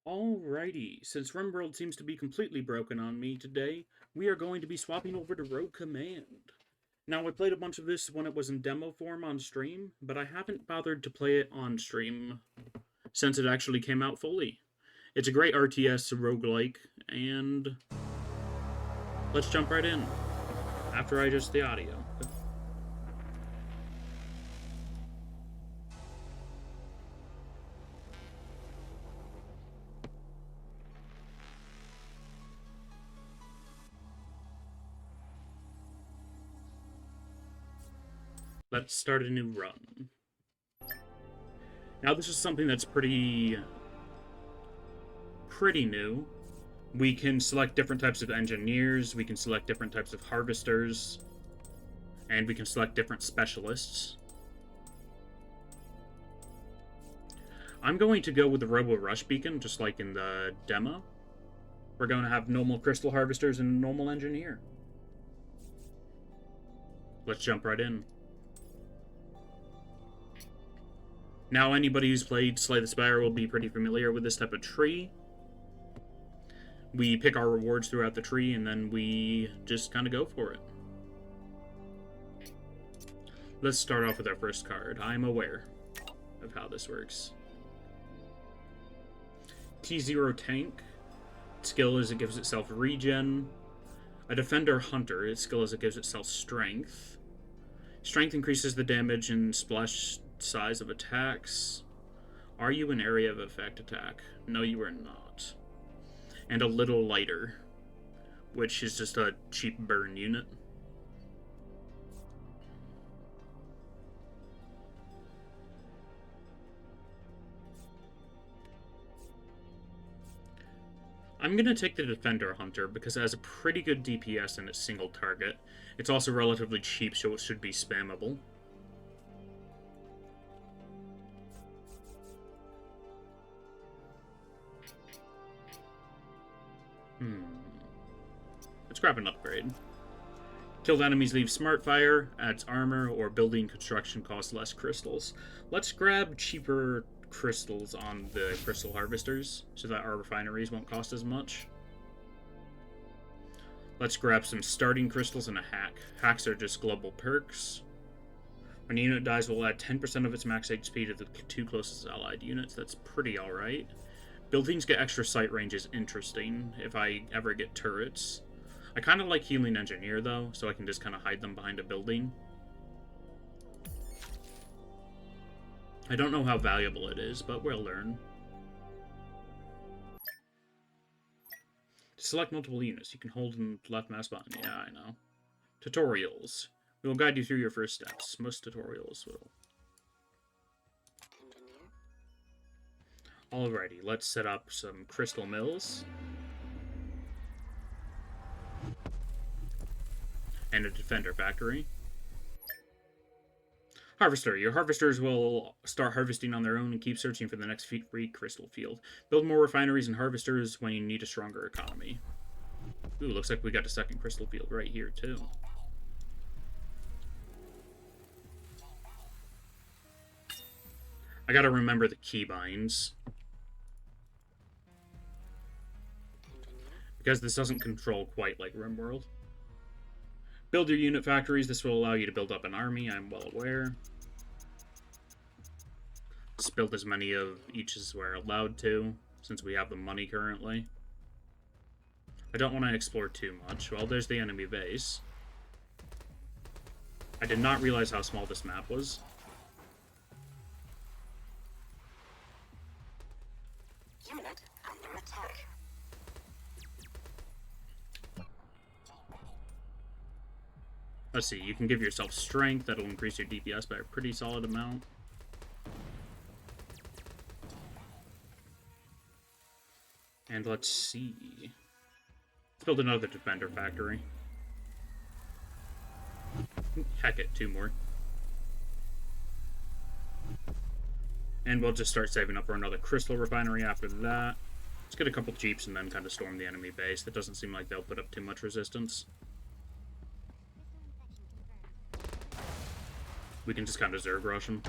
Alrighty, since RimWorld seems to be completely broken on me today, we are going to be swapping over to Rogue Command. Now, I played a bunch of this when it was in demo form on stream, but I haven't bothered to play it on stream since it actually came out fully. It's a great RTS roguelike, and let's jump right in after I adjust the audio. Let's start a new run. Now, this is something that's pretty new. We can select different types of engineers, we can select different types of harvesters, and we can select different specialists. I'm going to go with the Robo Rush Beacon, just like in the demo. We're going to have normal crystal harvesters and a normal engineer. Let's jump right in. Now, anybody who's played Slay the Spire will be pretty familiar with this type of tree. We pick our rewards throughout the tree, and then we just kind of go for it. Let's start off with our first card. I'm aware of how this works. T0 Tank. Its skill is it gives itself regen. A Defender Hunter. Its skill is it gives itself strength. Strength increases the damage and splash size of attacks. Are you an area of effect attack? No, you are not. And a Little Lighter, which is just a cheap burn unit. I'm going to take the Defender Hunter because it has a pretty good DPS and it's single target. It's also relatively cheap, so it should be spammable. Let's grab an upgrade. Killed enemies leave Smart Fire, adds armor, or building construction costs less crystals. Let's grab cheaper crystals on the crystal harvesters so that our refineries won't cost as much. Let's grab some starting crystals and a hack. Hacks are just global perks. When a unit dies, we'll add 10% of its max HP to the two closest allied units. That's pretty alright. Buildings get extra sight range is interesting if I ever get turrets. I kind of like Healing Engineer, though, so I can just kind of hide them behind a building. I don't know how valuable it is, but we'll learn. To select multiple units, you can hold the left mouse button. Yeah, I know. Tutorials. We will guide you through your first steps. Most tutorials will. Alrighty, let's set up some crystal mills. And a defender factory. Harvester. Your harvesters will start harvesting on their own and keep searching for the next free crystal field. Build more refineries and harvesters when you need a stronger economy. Ooh, looks like we got a second crystal field right here, too. I gotta remember the keybinds. Because this doesn't control quite like RimWorld. Build your unit factories. This will allow you to build up an army, I'm well aware. Let's build as many of each as we're allowed to, since we have the money currently. I don't want to explore too much. Well, there's the enemy base. I did not realize how small this map was. Unit under attack. Let's see, you can give yourself strength. That'll increase your DPS by a pretty solid amount. And let's see. Let's build another defender factory. Heck it, 2 more. And we'll just start saving up for another crystal refinery after that. Let's get a couple jeeps and then kind of storm the enemy base. That doesn't seem like they'll put up too much resistance. We can just kind of Zerg rush them.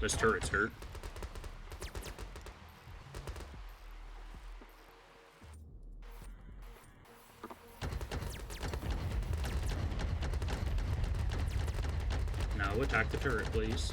This turret's hurt. go. Attack the turret, please.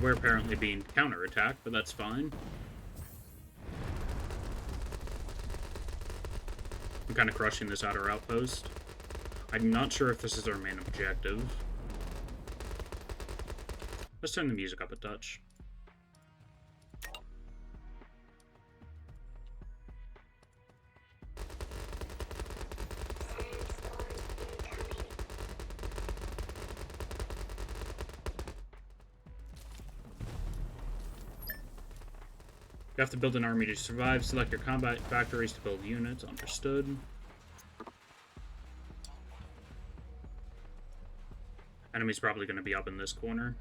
We're apparently being counterattacked, but that's fine. I'm kind of crushing this outer outpost. I'm not sure if this is our main objective. Let's turn the music up a touch. You have to build an army to survive. Select your combat factories to build units. Understood. Enemy's probably going to be up in this corner.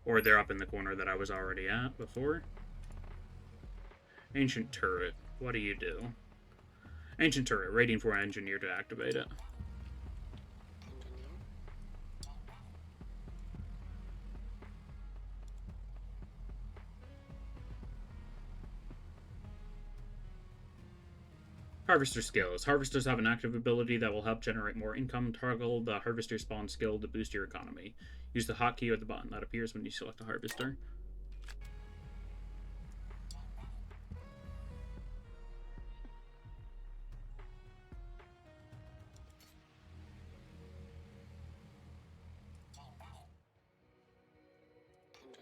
Or they're up in the corner that I was already at before. Ancient turret. What do you do? Ancient turret. Rating for an engineer to activate it. Harvester skills. Harvesters have an active ability that will help generate more income. Toggle the harvester spawn skill to boost your economy. Use the hotkey or the button that appears when you select a harvester.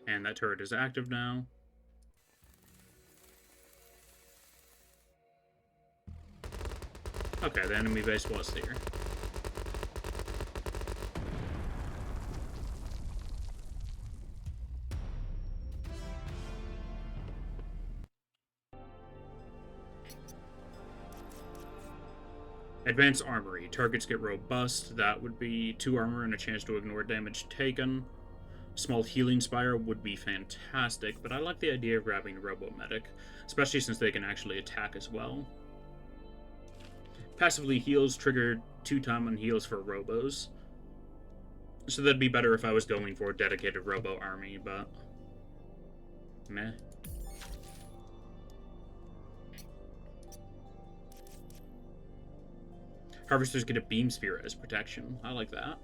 And that turret is active now. Okay, the enemy base was here. Advanced Armory. Targets get robust. That would be 2 armor and a chance to ignore damage taken. Small healing spire would be fantastic, but I like the idea of grabbing Robo Medic, especially since they can actually attack as well. Passively heals trigger 2-time on heals for robos. So that'd be better if I was going for a dedicated robo army, but meh. Harvesters get a beam spear as protection. I like that.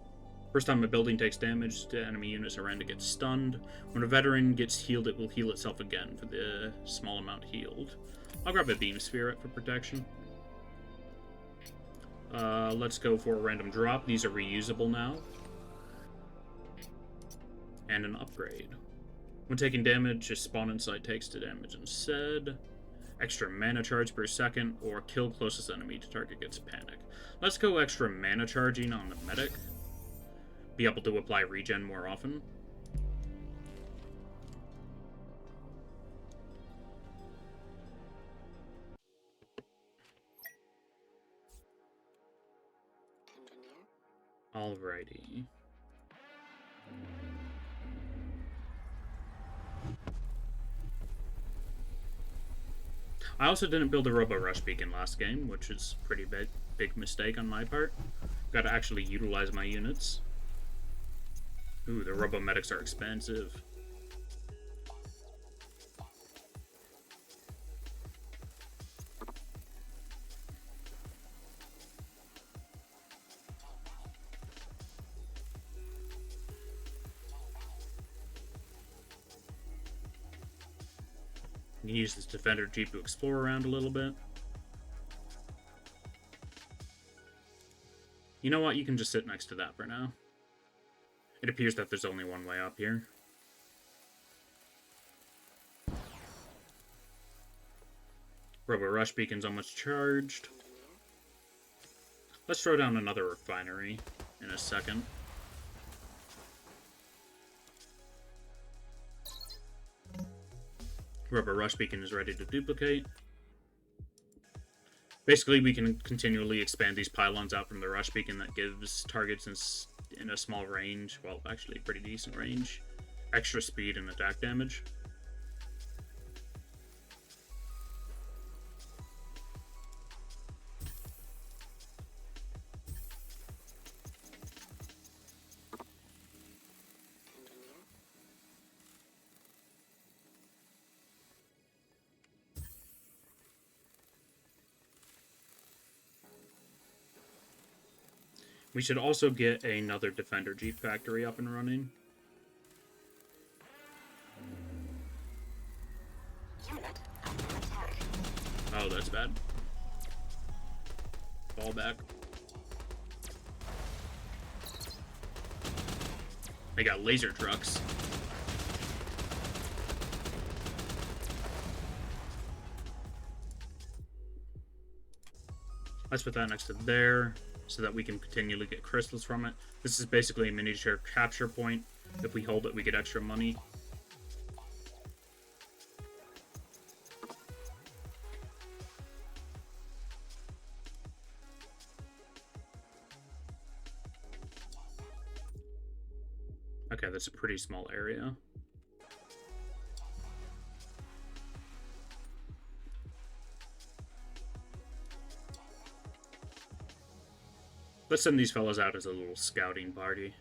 First time a building takes damage, the enemy units around it get stunned. When a veteran gets healed, it will heal itself again for the small amount healed. I'll grab a beam spirit for protection. Let's go for a random drop. These are reusable now. And an upgrade. When taking damage, a spawn in sight takes the damage instead. Extra mana charge per second, or kill closest enemy to target gets panic. Let's go extra mana charging on the medic. Be able to apply regen more often. Alrighty. I also didn't build a Robo Rush beacon last game, which is a pretty big mistake on my part. Got to actually utilize my units. Ooh, the Robo Medics are expensive. You can use this Defender Jeep to explore around a little bit. You know what? You can just sit next to that for now. It appears that there's only one way up here. Robo Rush Beacon's almost charged. Let's throw down another refinery in a second. Robo Rush Beacon is ready to duplicate. Basically, we can continually expand these pylons out from the Rush Beacon that gives targets in a small range, well, actually pretty decent range, extra speed and attack damage. We should also get another Defender Jeep factory up and running. Oh, that's bad. Fall back. They got laser trucks. Let's put that next to there so that we can continually get crystals from it. This is basically a miniature capture point. If we hold it, we get extra money. Okay, that's a pretty small area. Let's send these fellas out as a little scouting party.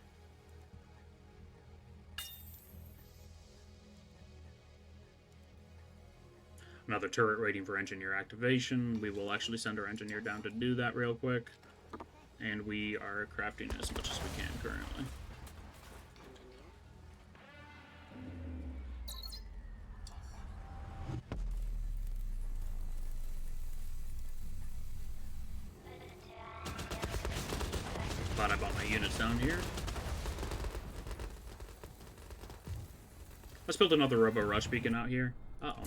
Another turret waiting for engineer activation. We will actually send our engineer down to do that real quick. And we are crafting as much as we can currently. Thought I bought my units down here. Let's build another Robo Rush beacon out here. Uh-oh.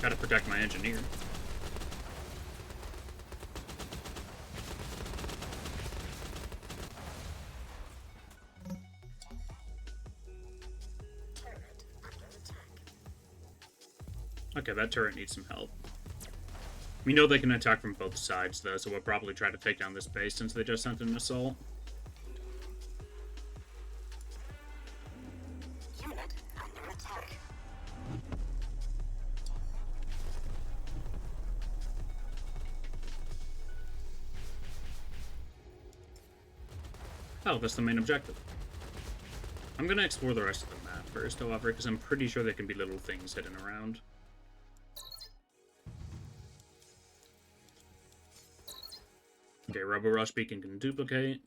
Gotta protect my engineer. Okay, that turret needs some help. We know they can attack from both sides, though, so we'll probably try to take down this base since they just sent an assault. Unit under attack. Oh, that's the main objective. I'm gonna explore the rest of the map first, however, because I'm pretty sure there can be little things hidden around. Okay, Robo Rush Beacon can duplicate.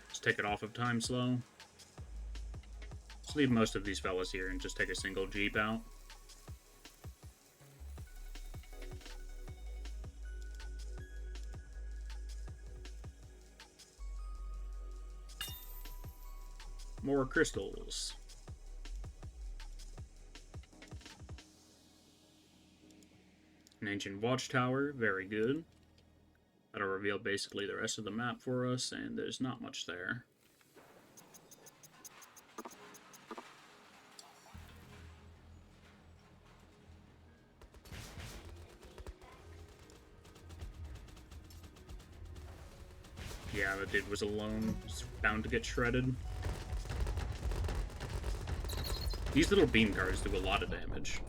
Let's take it off of time slow. Let's leave most of these fellas here and just take a single Jeep out. More crystals. An ancient watchtower, very good. That'll reveal basically the rest of the map for us, and there's not much there. Yeah, that dude was alone. He's bound to get shredded. These little beam guards do a lot of damage.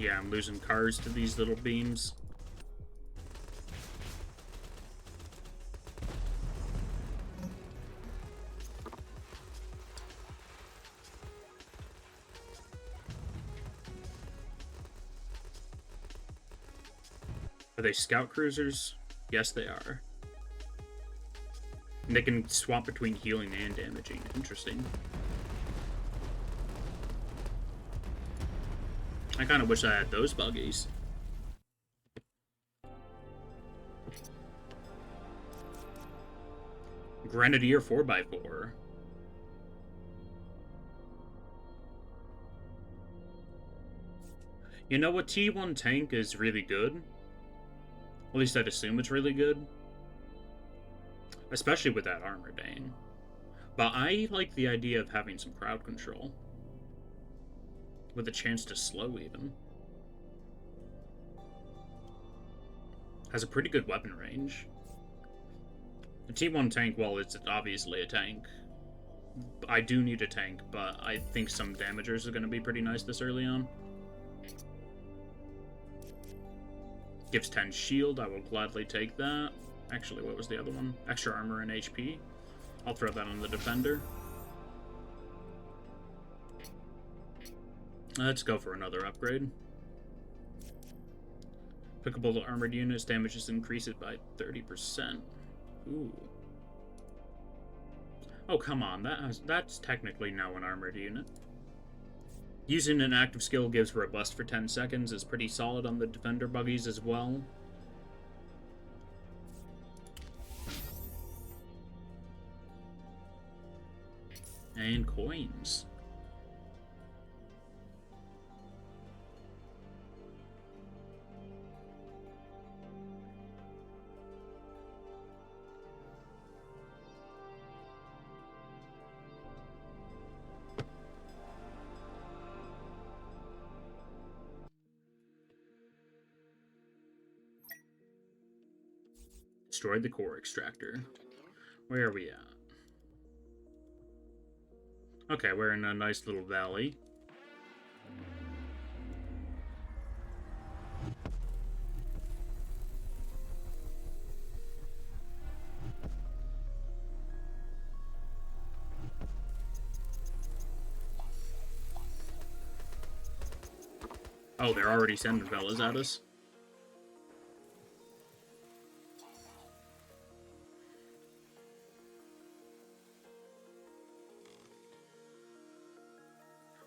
Yeah, I'm losing cars to these little beams. Are they scout cruisers? Yes, they are. And they can swap between healing and damaging. Interesting. I kind of wish I had those buggies. Grenadier 4x4. You know what? T1 tank is really good. At least I'd assume it's really good. Especially with that armor Dane. But I like the idea of having some crowd control. With a chance to slow, even. Has a pretty good weapon range. The T1 tank, well, it's obviously a tank. I do need a tank, but I think some damagers are going to be pretty nice this early on. Gives 10 shield. I will gladly take that. Actually, what was the other one? Extra armor and HP. I'll throw that on the defender. Let's go for another upgrade. Applicable to armored units, damage is increased by 30%. Ooh. Oh, come on. That's technically now an armored unit. Using an active skill gives robust for 10 seconds is pretty solid on the defender buggies as well. And coins. Destroyed the core extractor. Where are we at? Okay, we're in a nice little valley. Oh, they're already sending fellas at us.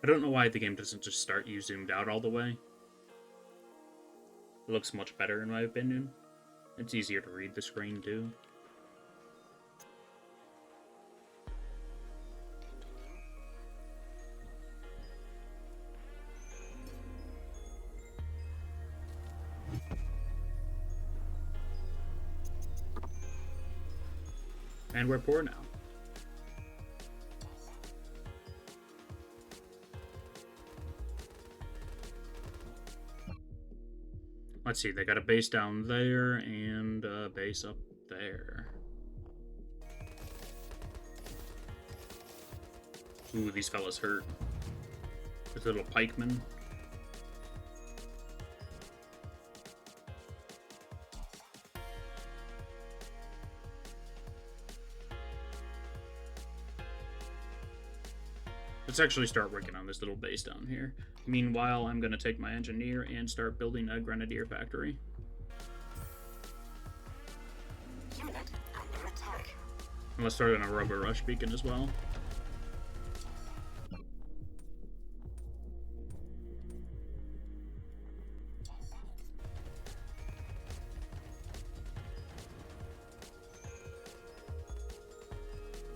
I don't know why the game doesn't just start you zoomed out all the way. It looks much better in my opinion. It's easier to read the screen too. And we're poor now. Let's see, they got a base down there and a base up there. Ooh, these fellas hurt. There's little pikemen. Let's actually start working on this little base down here. Meanwhile, I'm going to take my engineer and start building a grenadier factory. Unit under attack. And let's start on a rubber rush beacon as well.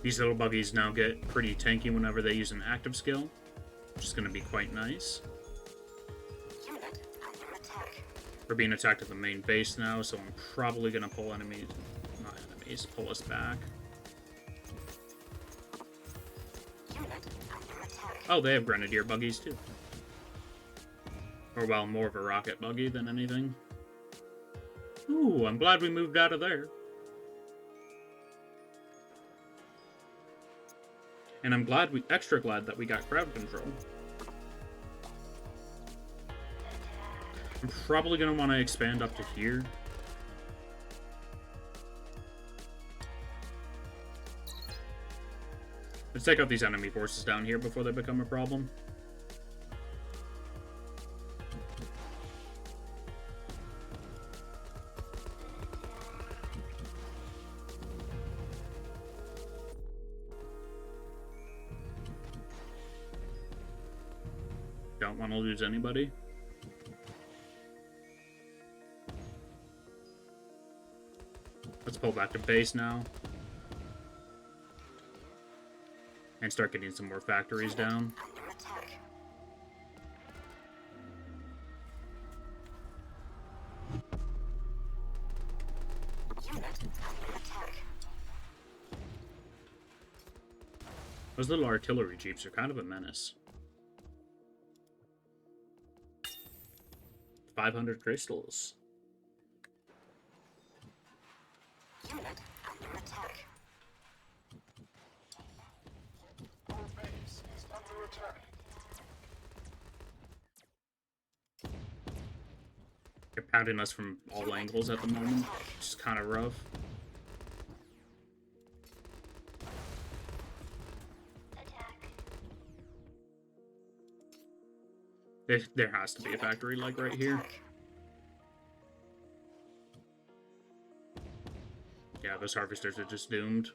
These little buggies now get pretty tanky whenever they use an active skill, which is going to be quite nice. Unit under attack. We're being attacked at the main base now, so I'm probably going to pull pull us back. Unit under attack. Oh, they have grenadier buggies too. Or, well, more of a rocket buggy than anything. Ooh, I'm glad we moved out of there. And I'm extra glad that we got crowd control. I'm probably going to want to expand up to here. Let's take out these enemy forces down here before they become a problem. Don't want to lose anybody. Let's pull back to base now. And start getting some more factories down. Those little artillery jeeps are kind of a menace. 500 crystals. Unit under attack. Our base is under attack. They're pounding us from all angles at the moment, which is kind of rough. There has to be a factory, like, right here. Yeah, those harvesters are just doomed.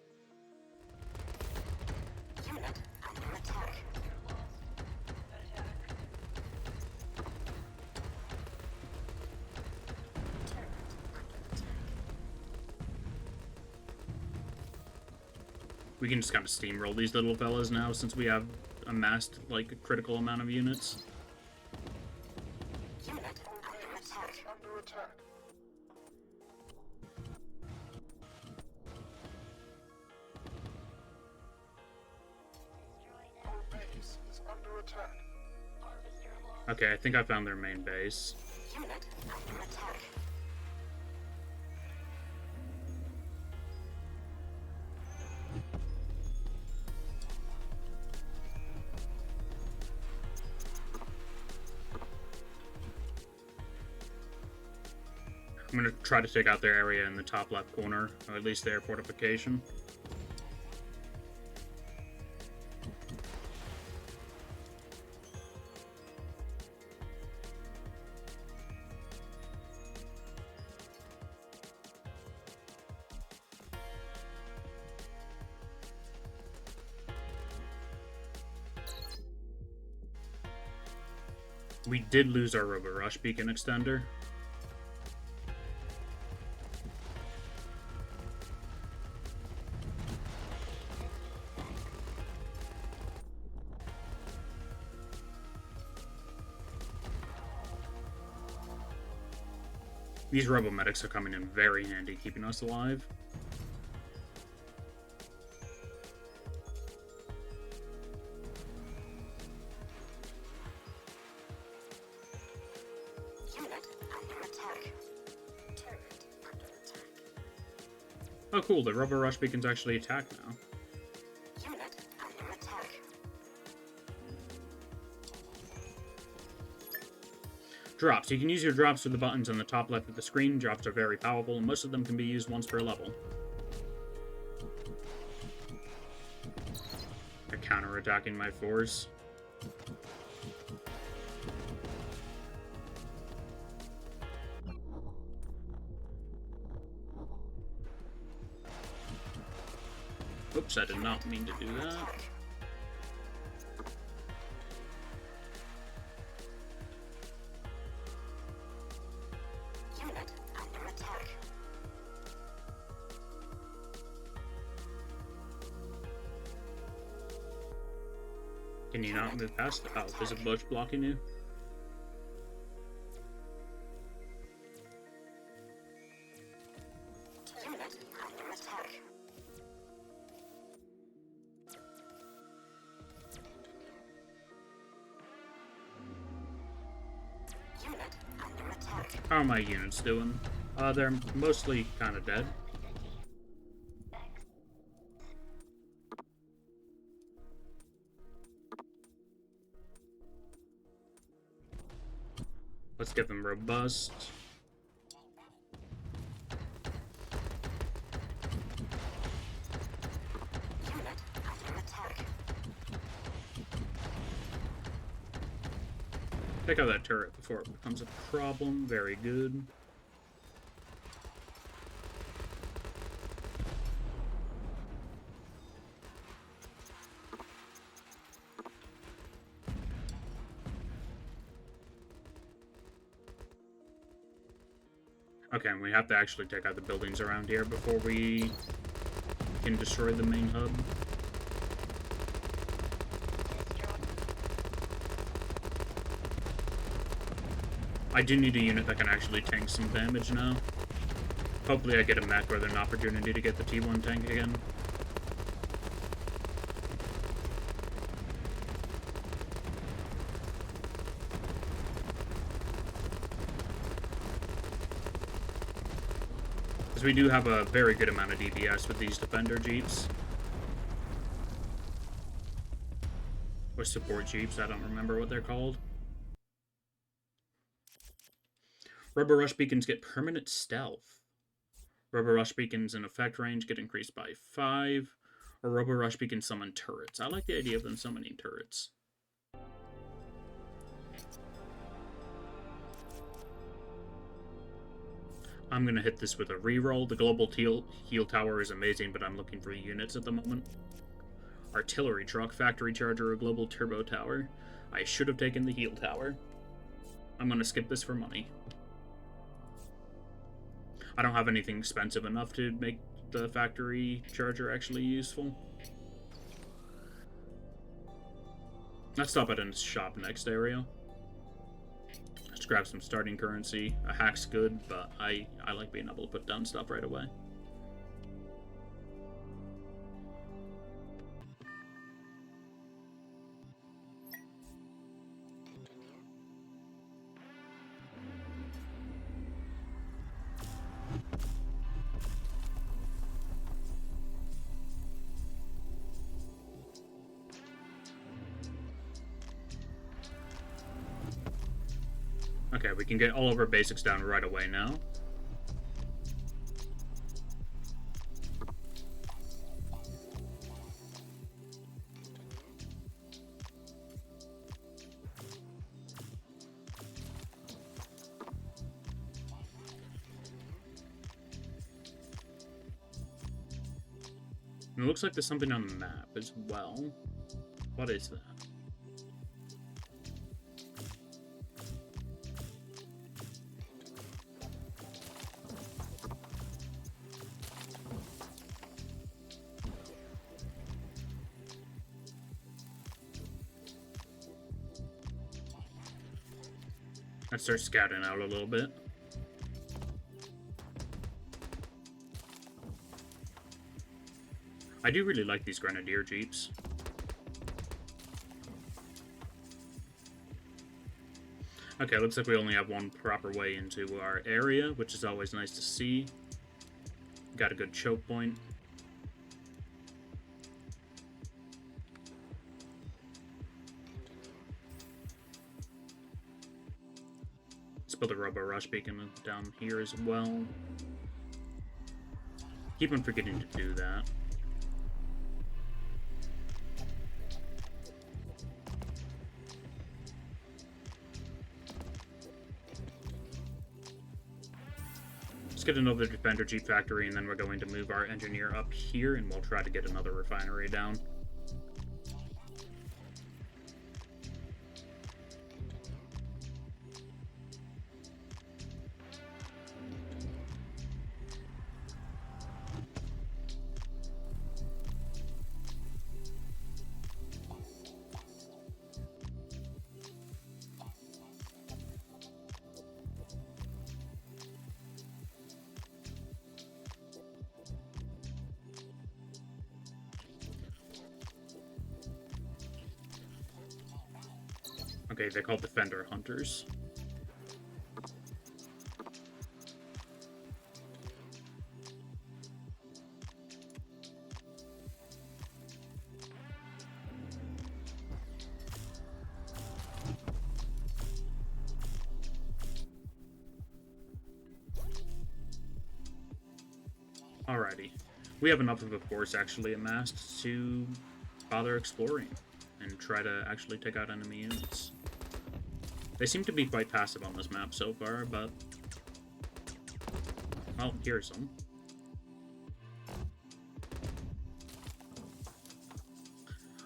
We can just kind of steamroll these little fellas now, since we have amassed, like, a critical amount of units. Okay, I think I found their main base. I'm gonna try to take out their area in the top left corner, or at least their fortification. We did lose our Robo Rush beacon extender. These Robo-medics are coming in very handy, keeping us alive. Oh cool, the Robo Rush beacons actually attack now. Drops. You can use your drops with the buttons on the top left of the screen. Drops are very powerful, and most of them can be used once per level. They're counter-attacking my force. Oops, I did not mean to do that. Can you not move past? Oh, there's a bush blocking you. How are my units doing? They're mostly kind of dead. Let's get them robust. Take out that turret before it becomes a problem. Very good. Okay, and we have to actually take out the buildings around here before we can destroy the main hub. I do need a unit that can actually tank some damage now. Hopefully I get a mech or an opportunity to get the T1 tank again. Because we do have a very good amount of DPS with these Defender Jeeps. Or Support Jeeps, I don't remember what they're called. Rubber Rush Beacons get permanent stealth. Rubber Rush Beacons in effect range get increased by 5. Or Rubber Rush Beacons summon turrets. I like the idea of them summoning turrets. I'm going to hit this with a reroll. The global heal tower is amazing, but I'm looking for units at the moment. Artillery truck, factory charger, or global turbo tower. I should have taken the heal tower. I'm going to skip this for money. I don't have anything expensive enough to make the factory charger actually useful. Let's stop at a shop next area. Let's grab some starting currency. A hack's good, but I like being able to put down stuff right away. Okay, we can get all of our basics down right away now. And it looks like there's something on the map as well. What is that? Let's start scouting out a little bit. I do really like these Grenadier Jeeps. Okay, looks like we only have one proper way into our area, which is always nice to see. Got a good choke point. Let's build a Robo Rush Beacon down here as well. Keep on forgetting to do that. Let's get another Defender Jeep factory, and then we're going to move our engineer up here, and we'll try to get another refinery down. Okay, they're called Defender Hunters. Alrighty. We have enough of a force actually amassed to bother exploring and try to actually take out enemy units. They seem to be quite passive on this map so far, but... well, here's some.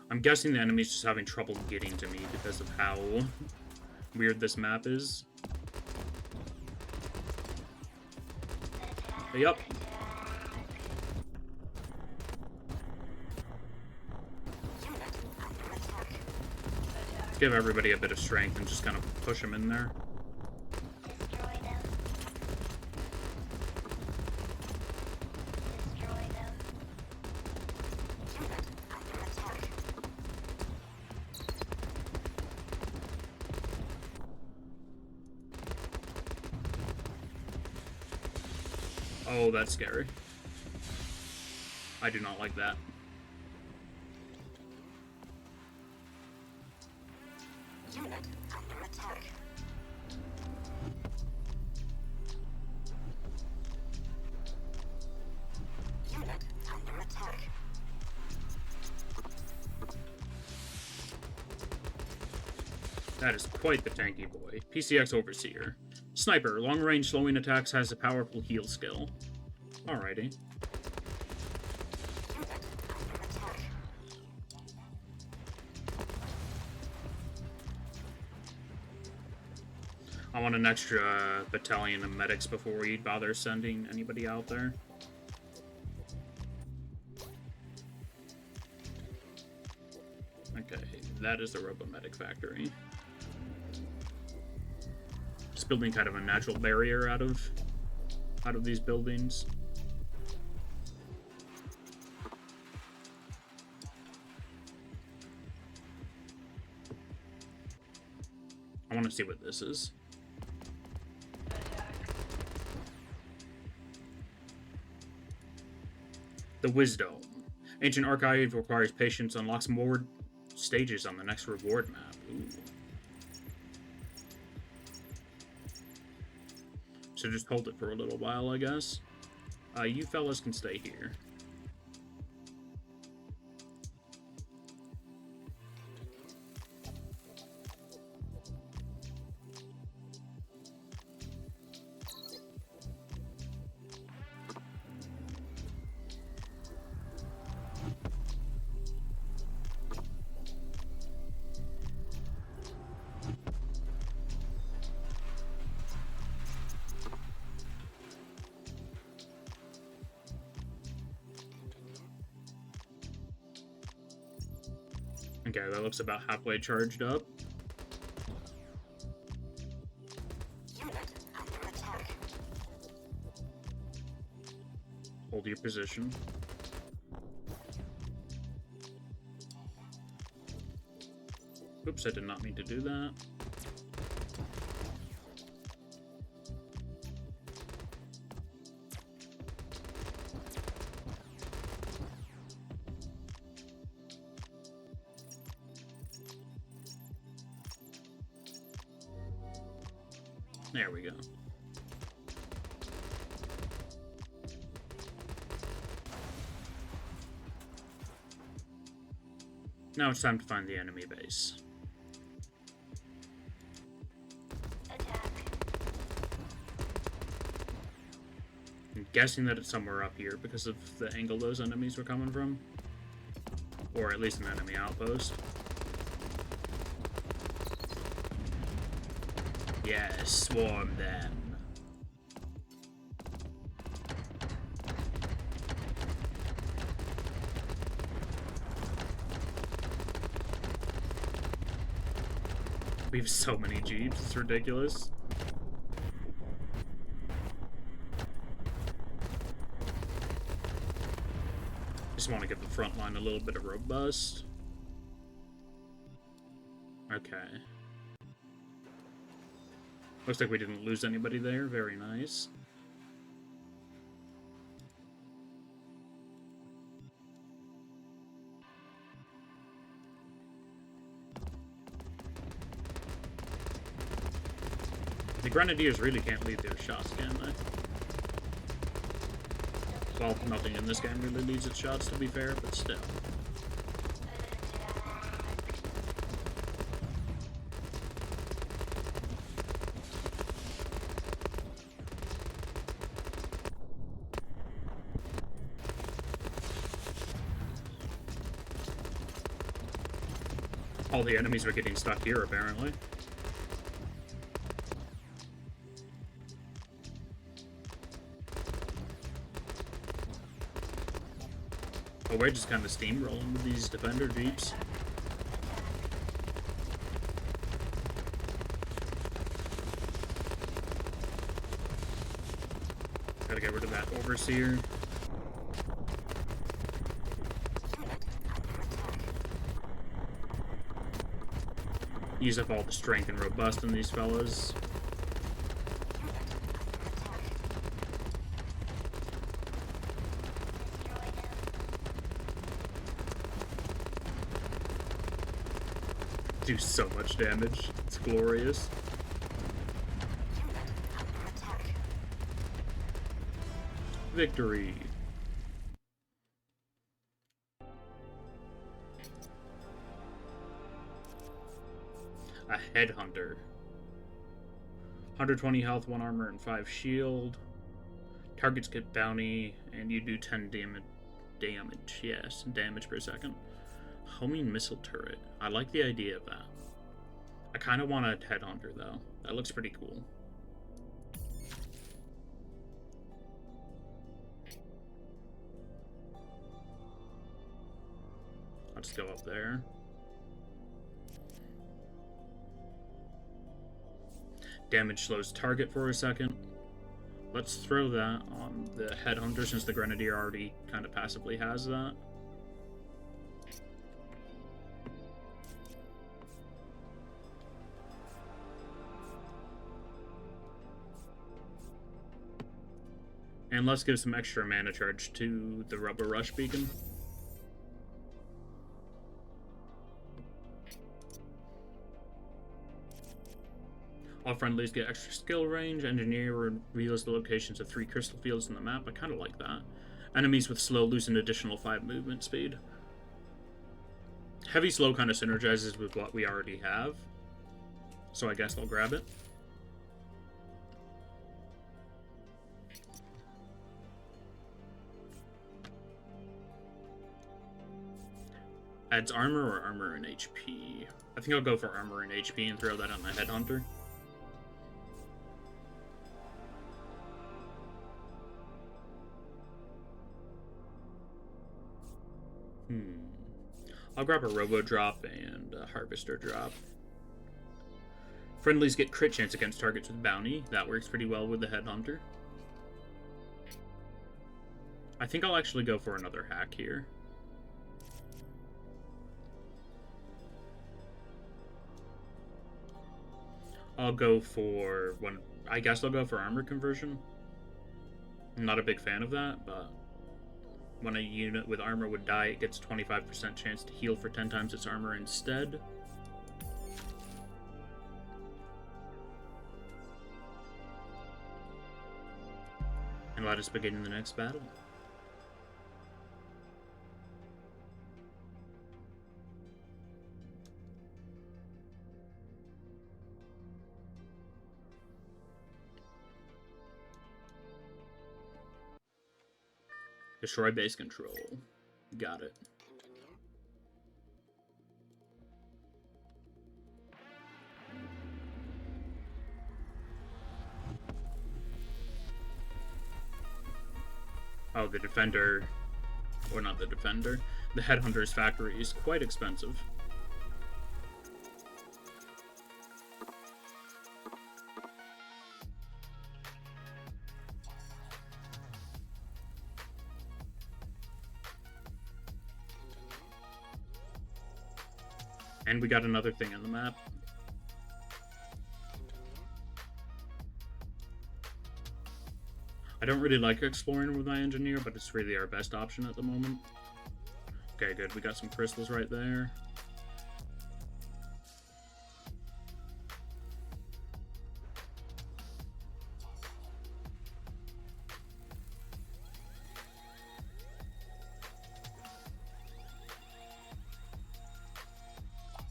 I'm guessing the enemy's just having trouble getting to me because of how weird this map is. But yup. Give everybody a bit of strength and just kind of push them in there. Oh, that's scary. I do not like that. That is quite the tanky boy. PCX Overseer. Sniper. Long-range slowing attacks has a powerful heal skill. Alrighty. I want an extra battalion of medics before we bother sending anybody out there. Okay, that is the Robomedic factory. Just building kind of a natural barrier out of these buildings. I want to see what this is. The Wisdom. Ancient Archive requires patience, unlocks more stages on the next reward map. Ooh. So just hold it for a little while, I guess. You fellas can stay here. Okay, that looks about halfway charged up. Unit under attack. Hold your position. Oops, I did not mean to do that. There we go. Now it's time to find the enemy base. Attack. I'm guessing that it's somewhere up here because of the angle those enemies were coming from. Or at least an enemy outpost. Yes, swarm them. We have so many jeeps, it's ridiculous. Just want to get the front line a little bit of robust. Okay. Looks like we didn't lose anybody there. Very nice. The Grenadiers really can't lead their shots, can they? Well, nothing in this game really leads its shots, to be fair, but still. All the enemies are getting stuck here, apparently. Oh, we're just kind of steamrolling with these Defender Jeeps. Gotta get rid of that Overseer. Use up all the strength and robust in these fellas. Do so much damage. It's glorious. Victory. A Headhunter. 120 health, 1 armor, and 5 shield. Targets get bounty, and you do 10 damage. Yes, damage per second. Homing missile turret. I like the idea of that. I kind of want a Headhunter, though. That looks pretty cool. I'll just go up there. Damage slows target for a second. Let's throw that on the Headhunter since the Grenadier already kind of passively has that. And let's give some extra mana charge to the Rubber Rush Beacon. All friendlies get extra skill range. Engineer reveals the locations of 3 crystal fields in the map. I kind of like that. Enemies with slow lose an additional 5 movement speed. Heavy slow kind of synergizes with what we already have, so I guess I'll grab it. Adds armor or armor and HP? I think I'll go for armor and HP and throw that on the Headhunter. I'll grab a Robo Drop and a Harvester Drop. Friendlies get crit chance against targets with bounty. That works pretty well with the Headhunter. I think I'll actually go for another hack here. I'll go for one. I guess I'll go for armor conversion. I'm not a big fan of that, but when a unit with armor would die, it gets 25% chance to heal for 10 times its armor instead. And let us begin the next battle. Destroy base control. Got it. Oh, the defender, or not the defender, the Headhunter's factory is quite expensive. And we got another thing on the map. I don't really like exploring with my engineer, but it's really our best option at the moment. Okay, good. We got some crystals right there.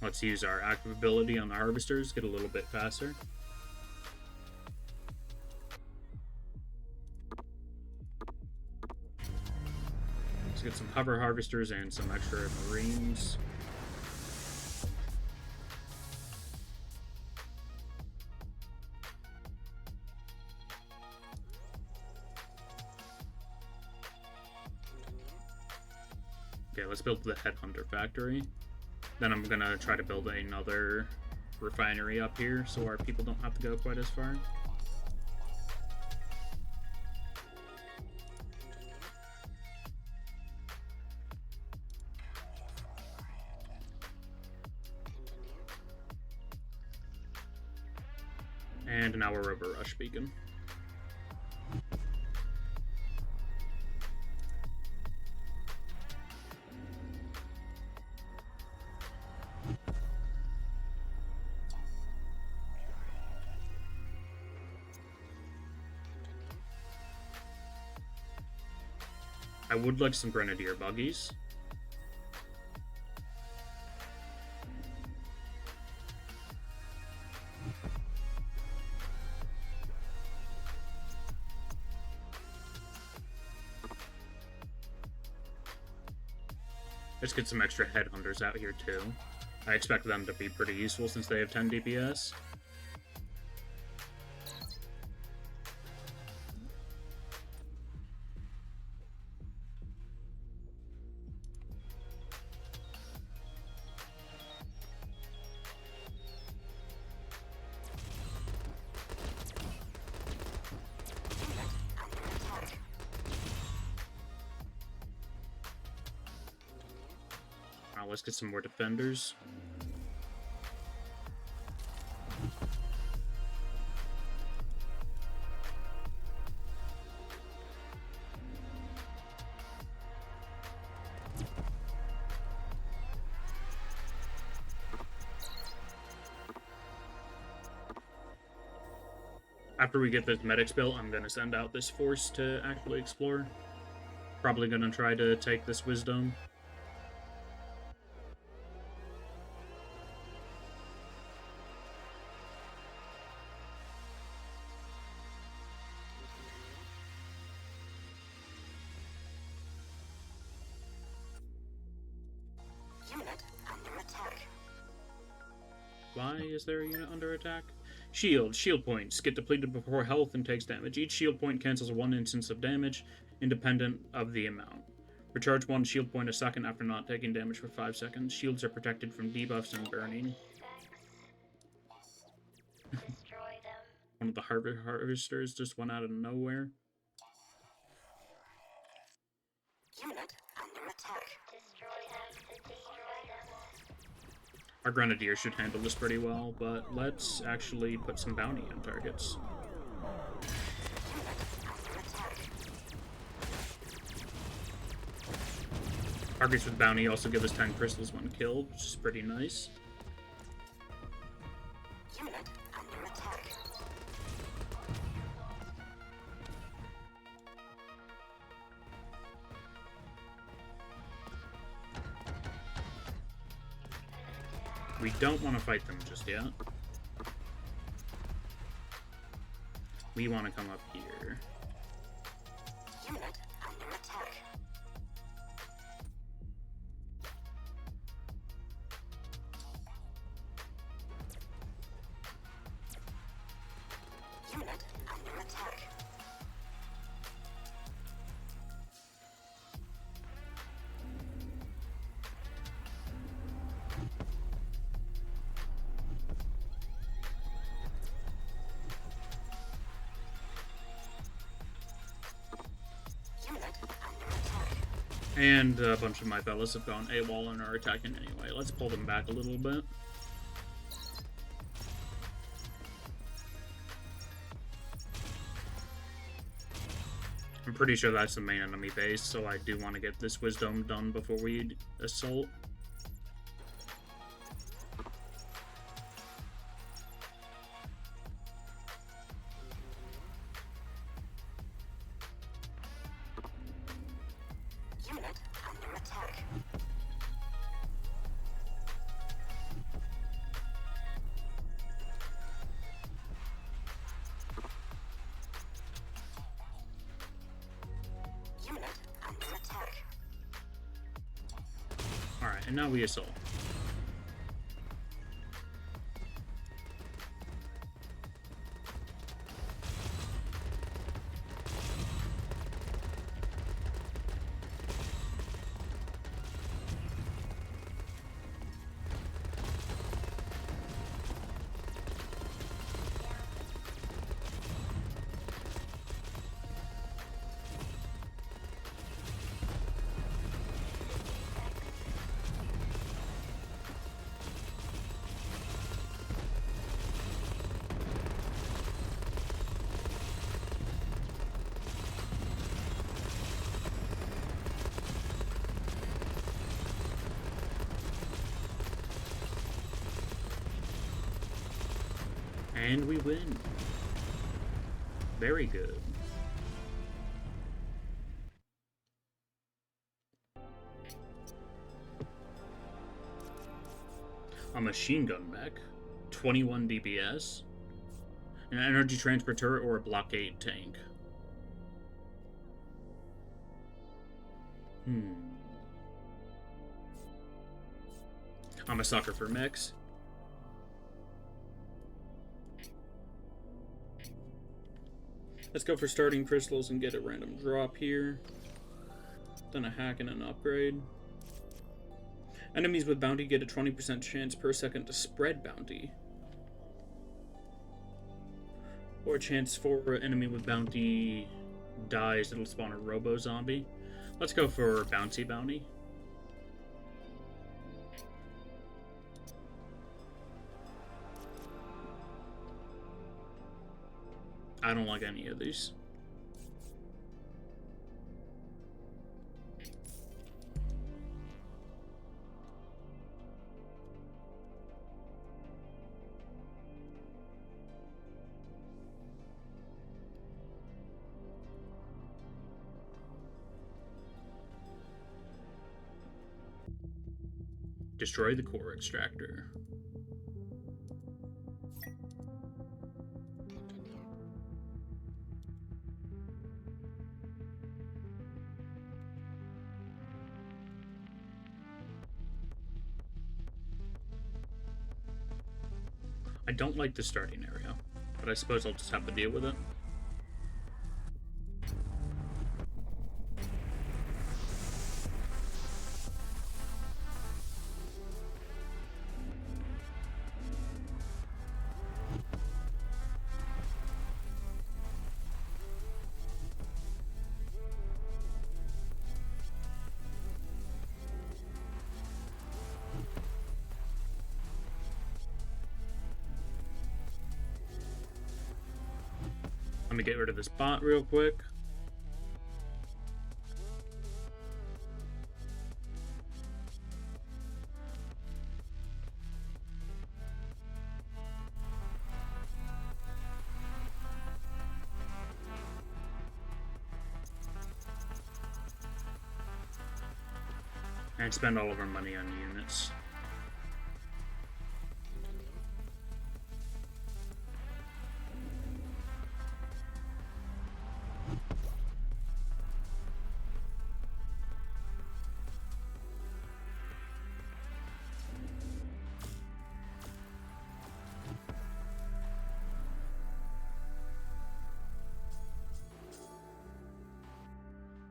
Let's use our active ability on the harvesters, get a little bit faster. Let's get some hover harvesters and some extra marines. Okay, let's build the Headhunter factory. Then I'm gonna try to build another refinery up here so our people don't have to go quite as far. And now we're over Rush Beacon. I would like some Grenadier buggies. Let's get some extra headhunters out here too. I expect them to be pretty useful since they have 10 DPS. Let's get some more defenders. After we get this medics built, I'm going to send out this force to actually explore. Probably going to try to take this wisdom. Why is there a unit under attack? Shield. Shield points. Get depleted before health and takes damage. Each shield point cancels one instance of damage, independent of the amount. Recharge one shield point a second after not taking damage for 5 seconds. Shields are protected from debuffs and burning. Destroy them. One of the harvesters just went out of nowhere. Unit under attack. Destroy them. Destroy them. Our Grenadier should handle this pretty well, but let's actually put some bounty on targets. Targets with bounty also give us 10 crystals when killed, which is pretty nice. Unit under attack. We don't want to fight them just yet. We want to come up here. Unit under attack. Unit under attack. And a bunch of my fellas have gone AWOL and are attacking anyway. Let's pull them back a little bit. I'm pretty sure that's the main enemy base, so I do want to get this wisdom done before we assault. Unit under attack. Unit under attack. Alright, and now we assault. And we win. Very good. A machine gun mech, 21 DPS, an energy transporter, or a blockade tank. I'm a sucker for mix. Let's go for starting crystals and get a random drop here. Then a hack and an upgrade. Enemies with bounty get a 20% chance per second to spread bounty. Or a chance for an enemy with bounty dies, it'll spawn a robo-zombie. Let's go for bouncy bounty. I don't like any of these. Destroy the core extractor. I don't like the starting area, but I suppose I'll just have to deal with it. Let me get rid of this bot real quick. And spend all of our money on units.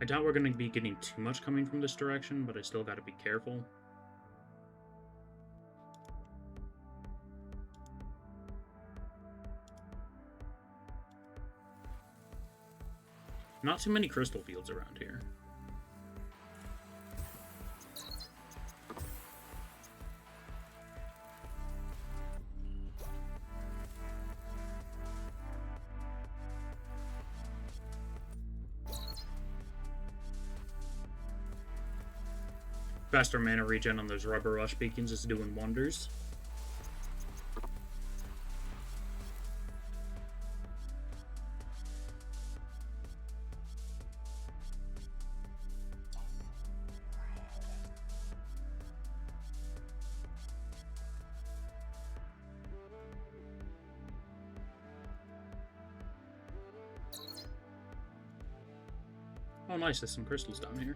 I doubt we're going to be getting too much coming from this direction, but I still got to be careful. Not too many crystal fields around here. Faster mana regen on those rubber rush beacons is doing wonders. Oh nice, there's some crystals down here.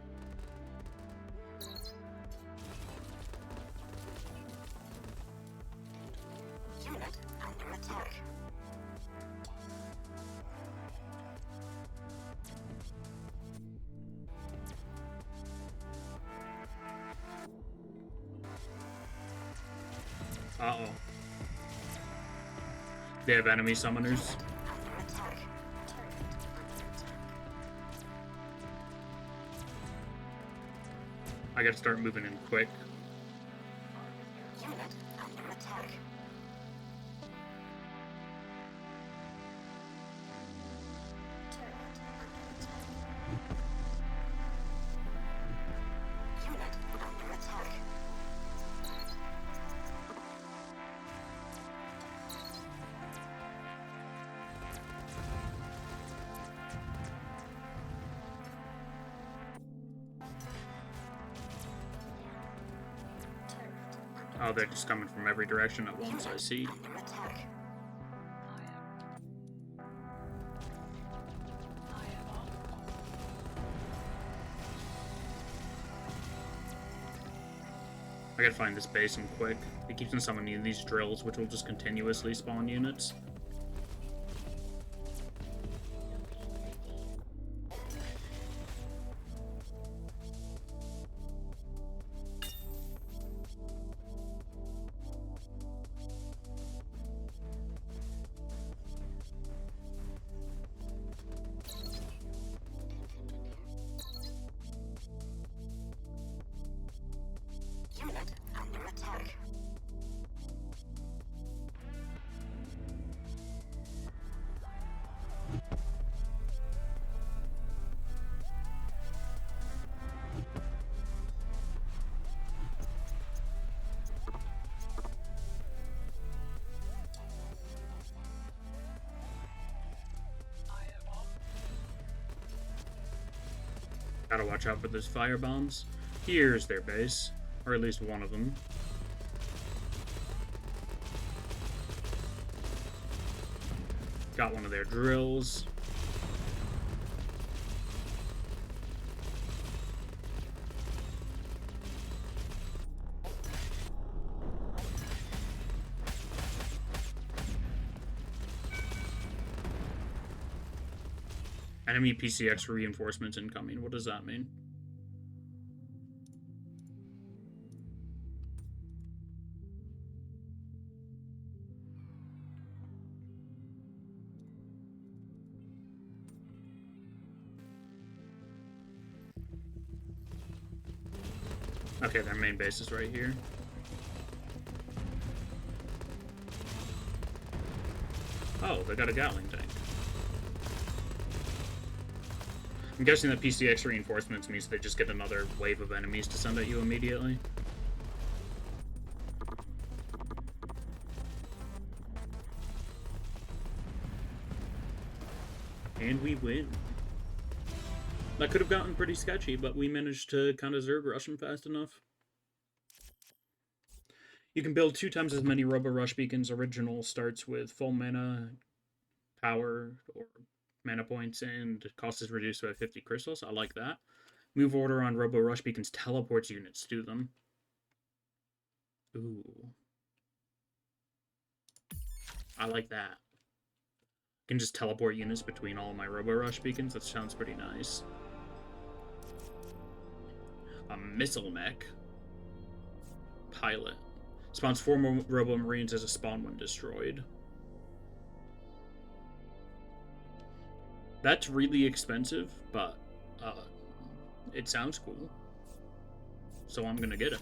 Unit under attack. Uh-oh. They have enemy summoners. Under attack. I gotta start moving in quick. Unit under attack. Unit under attack. Oh, they're just coming from every direction at once, I see. Under attack. I gotta find this basin quick. It keeps on summoning these drills, which will just continuously spawn units. Unit under attack. Gotta watch out for those fire bombs. Here's their base, or at least one of them. Got one of their drills. Enemy PCX reinforcements incoming. What does that mean? Okay, their main base is right here. Oh, they got a Gatling tank. I'm guessing that PCX reinforcements means they just get another wave of enemies to send at you immediately. And we win. That could have gotten pretty sketchy, but we managed to kind of Zerg rush them fast enough. You can build 2 times as many Robo Rush beacons. Original starts with full mana, power, or mana points, and cost is reduced by 50 crystals. I like that. Move order on Robo Rush beacons teleports units to them. Ooh. I like that. I can just teleport units between all of my Robo Rush beacons. That sounds pretty nice. A missile mech. Pilot. Spawns 4 more Robo Marines as a spawn when destroyed. That's really expensive, but it sounds cool. So I'm gonna get it.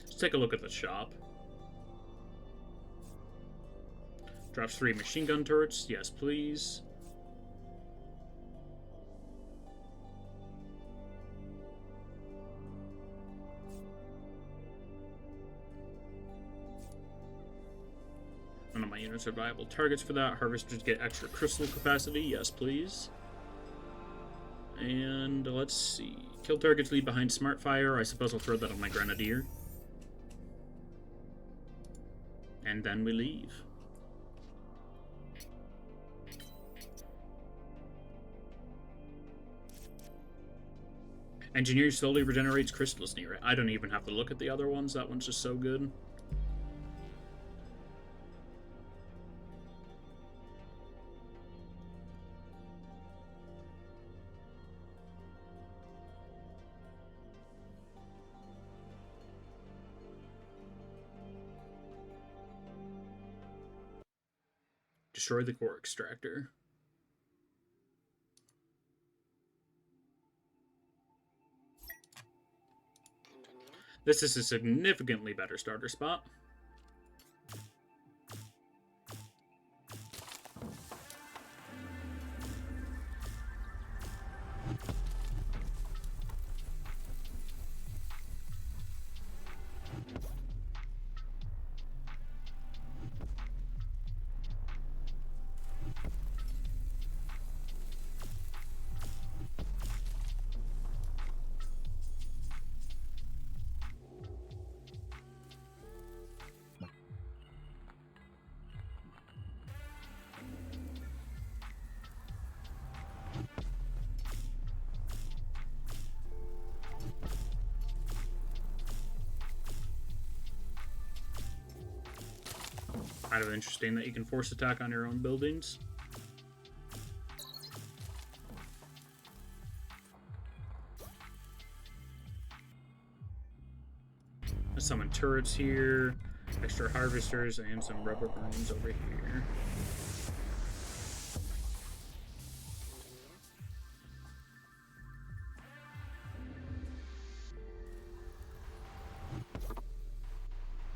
Let's take a look at the shop. Drops 3 machine gun turrets. Yes, please. None of my units are viable targets for that. Harvesters get extra crystal capacity. Yes, please. And let's see. Kill targets leave behind smart fire. I suppose I'll throw that on my grenadier. And then we leave. Engineer slowly regenerates crystals near it. I don't even have to look at the other ones. That one's just so good. Destroy the core extractor. This is a significantly better starter spot. kind of interesting that you can force attack on your own buildings. Let's summon turrets here, extra harvesters, and some rubber marines over here.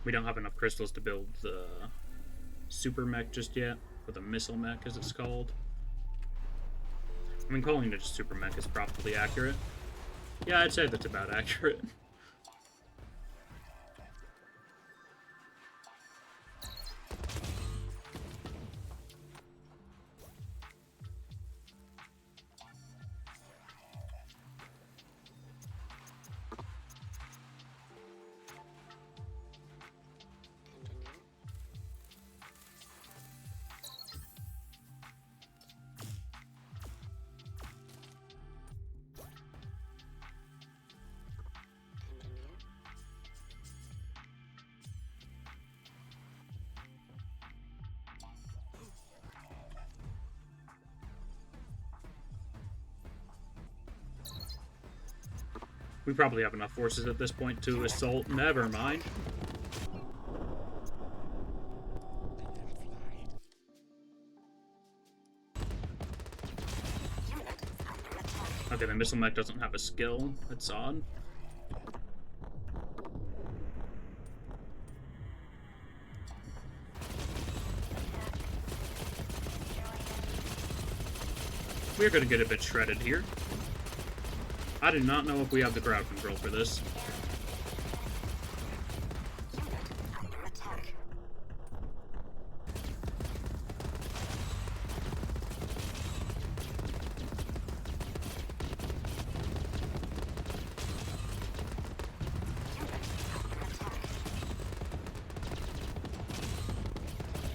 We don't have enough crystals to build the super mech just yet, or the missile mech as it's called. I mean, calling it a super mech is probably accurate. Yeah, I'd say that's about accurate. We probably have enough forces at this point to assault. Never mind. Okay, the missile mech doesn't have a skill. That's odd. We're gonna get a bit shredded here. I do not know if we have the crowd control for this.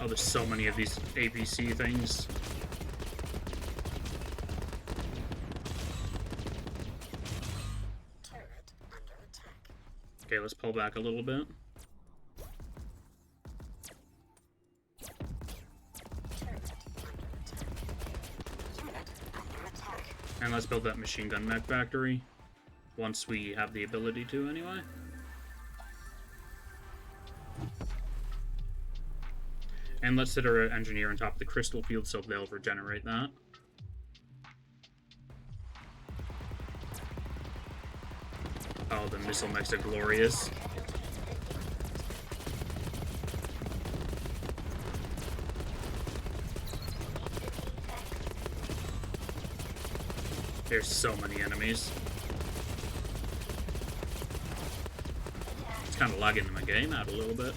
Oh, there's so many of these ABC things. Okay, let's pull back a little bit. And let's build that machine gun mech factory. Once we have the ability to, anyway. And let's sit our engineer on top of the crystal field so they'll regenerate that. Oh, the missile mechs are glorious. There's so many enemies. It's kind of lagging my game out a little bit.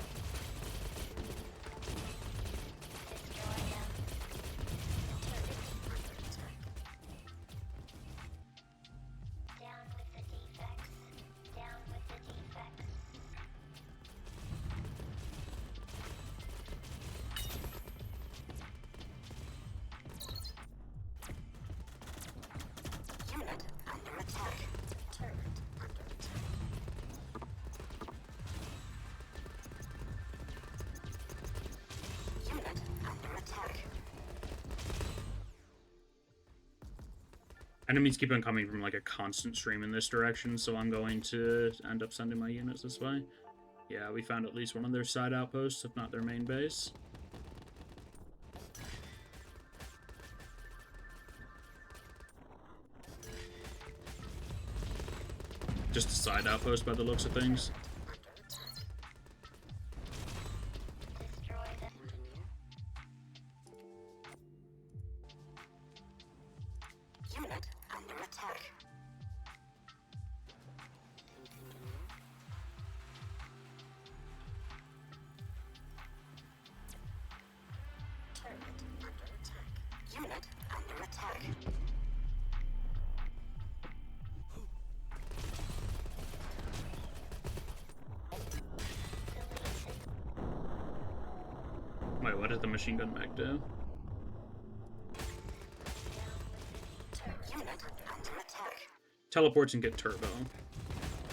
Enemies keep on coming from like a constant stream in this direction, so I'm going to end up sending my units this way. Yeah, we found at least one of their side outposts, if not their main base. Just a side outpost by the looks of things. Wait, what did the machine gun mech do? Teleports and get turbo.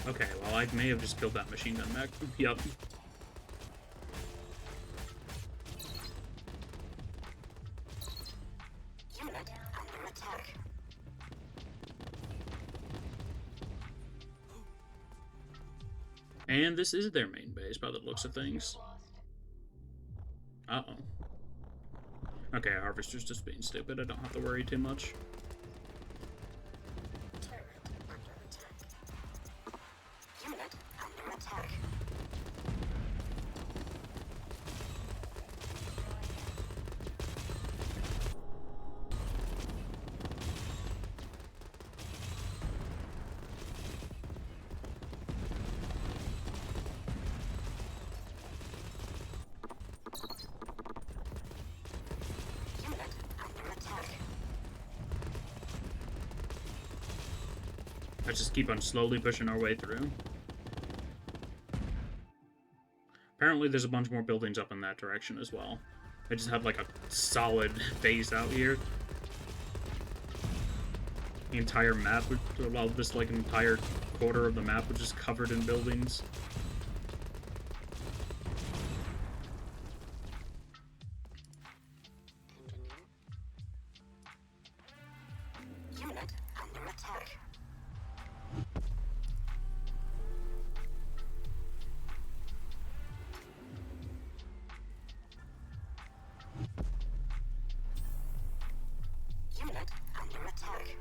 Okay, well, I may have just killed that machine gun mech. Yup. And this is their main base by the looks of things. Uh-oh. Okay, Harvester's just being stupid. I don't have to worry too much. Turret under attack. Unit under attack. Unit under attack. I just keep on slowly pushing our way through. Apparently there's a bunch more buildings up in that direction as well. I just have like a solid base out here. The entire map, well, this like entire quarter of the map was just covered in buildings. Unit under attack. Unit under attack.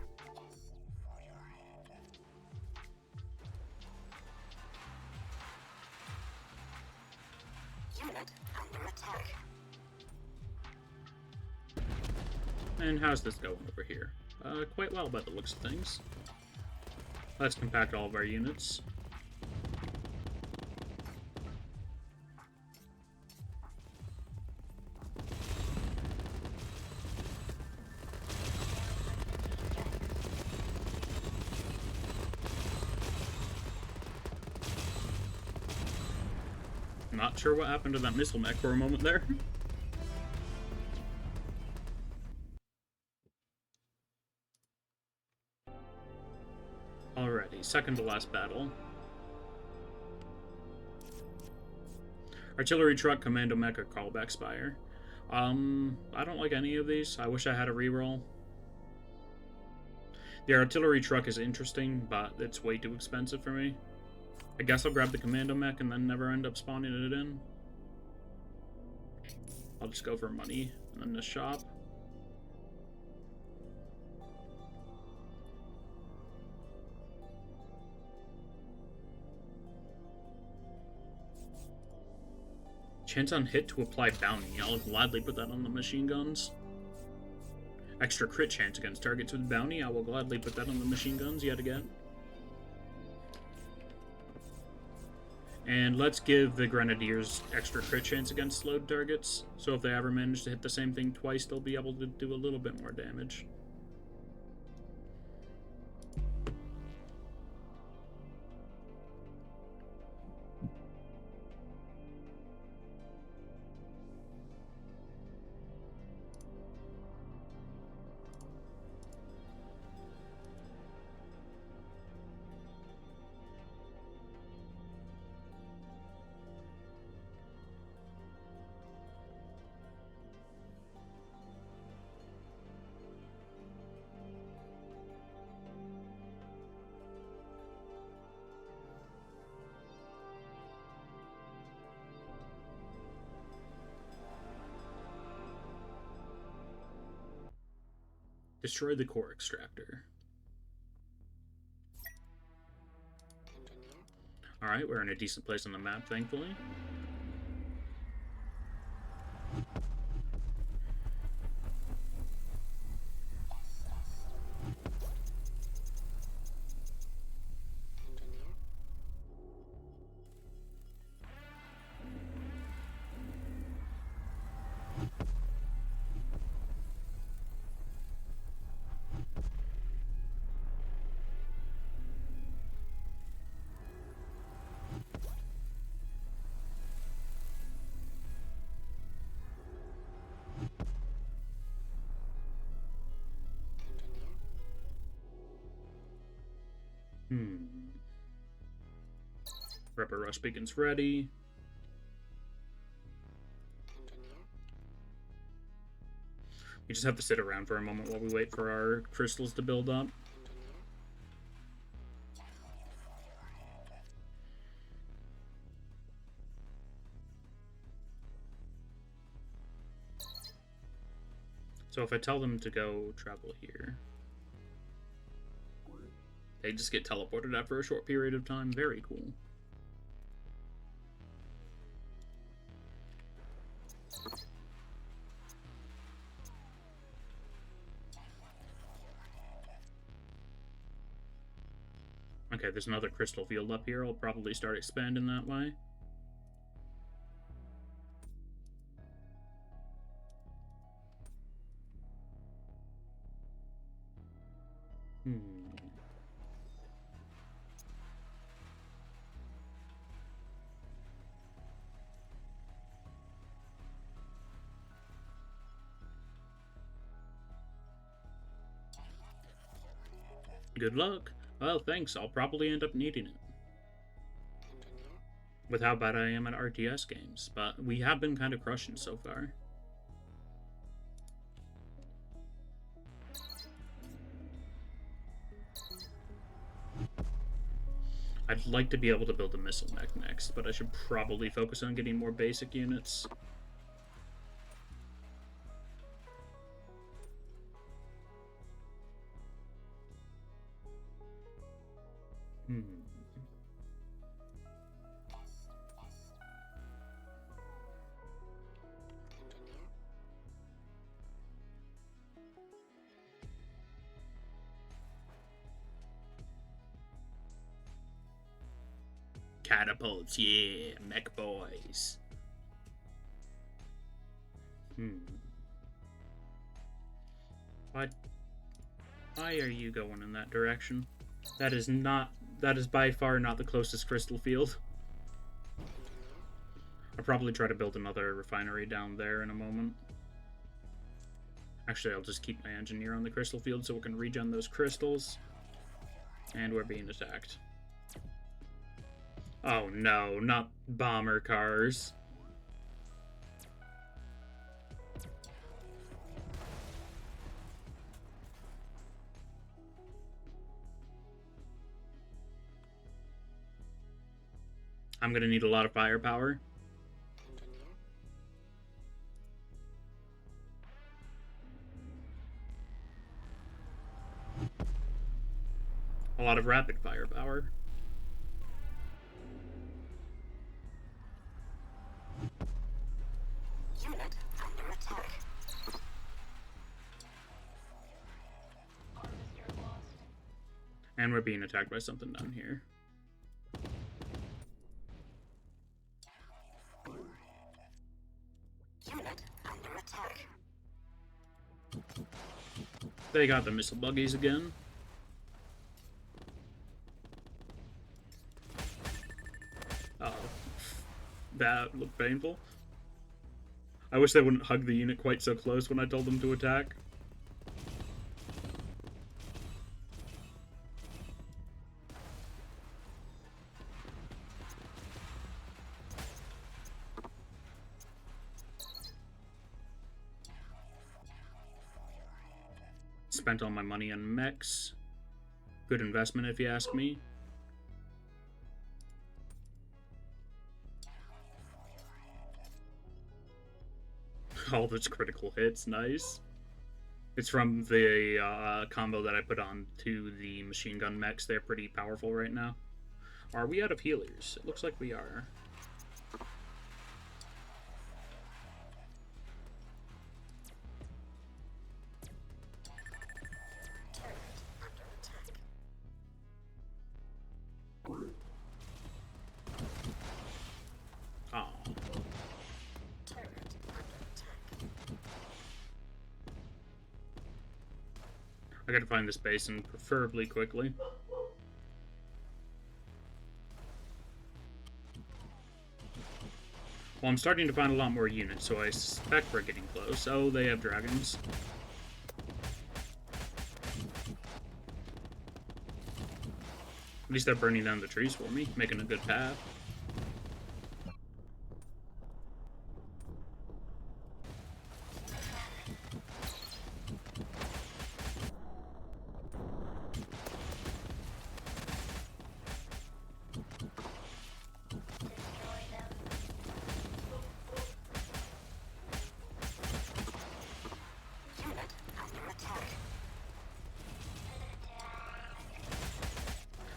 Unit under attack. And how's this going over here? Quite well by the looks of things. Let's compact all of our units. Not sure what happened to that missile mech for a moment there. Alrighty, second to last battle. Artillery truck, commando mecha, callback spire. I don't like any of these. I wish I had a reroll. The artillery truck is interesting, but it's way too expensive for me. I guess I'll grab the commando mech and then never end up spawning it in. I'll just go for money and then the shop. Chance on hit to apply bounty. I'll gladly put that on the machine guns. Extra crit chance against targets with bounty. I will gladly put that on the machine guns yet again. And let's give the Grenadiers extra crit chance against slowed targets. So if they ever manage to hit the same thing twice, they'll be able to do a little bit more damage. Destroy the core extractor. Alright, we're in a decent place on the map, thankfully. Rubber Rush Beacon's ready. We just have to sit around for a moment while we wait for our crystals to build up. So if I tell them to go travel here, they just get teleported after a short period of time. Very cool. Okay, there's another crystal field up here. I'll probably start expanding that way. Good luck. Well, thanks. I'll probably end up needing it. With how bad I am at RTS games, but we have been kind of crushing so far. I'd like to be able to build a missile mech next, but I should probably focus on getting more basic units. Catapults, yeah, mech boys. Why are you going in that direction? That is by far not the closest crystal field. I'll probably try to build another refinery down there in a moment. Actually, I'll just keep my engineer on the crystal field so we can regen those crystals. And we're being attacked. Oh no, not bomber cars. I'm gonna need a lot of firepower. A lot of rapid firepower. Unit under attack. And we're being attacked by something down here. Unit under attack. They got the missile buggies again. Uh-oh. That looked painful. I wish they wouldn't hug the unit quite so close when I told them to attack. Spent all my money on mechs. Good investment if you ask me. All those critical hits, nice. It's from the combo that I put on to the machine gun mechs. They're pretty powerful right now. Are we out of healers? It looks like we are. Oh. I gotta find this basin, preferably quickly. Well, I'm starting to find a lot more units, so I suspect we're getting close. Oh, they have dragons. At least they're burning down the trees for me, making a good path. Unit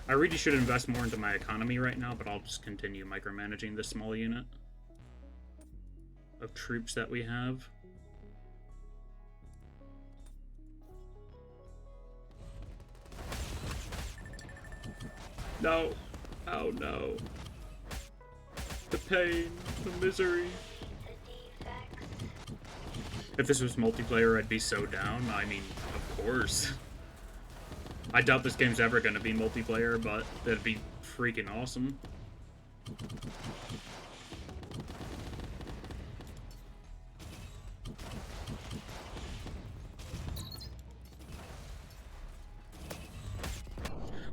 I really should invest more into my economy right now, but I'll just continue micromanaging this small unit of troops that we have. No. Oh no. The pain, the misery. If this was multiplayer, I'd be so down. I mean, of course. I doubt this game's ever going to be multiplayer, but that'd be freaking awesome.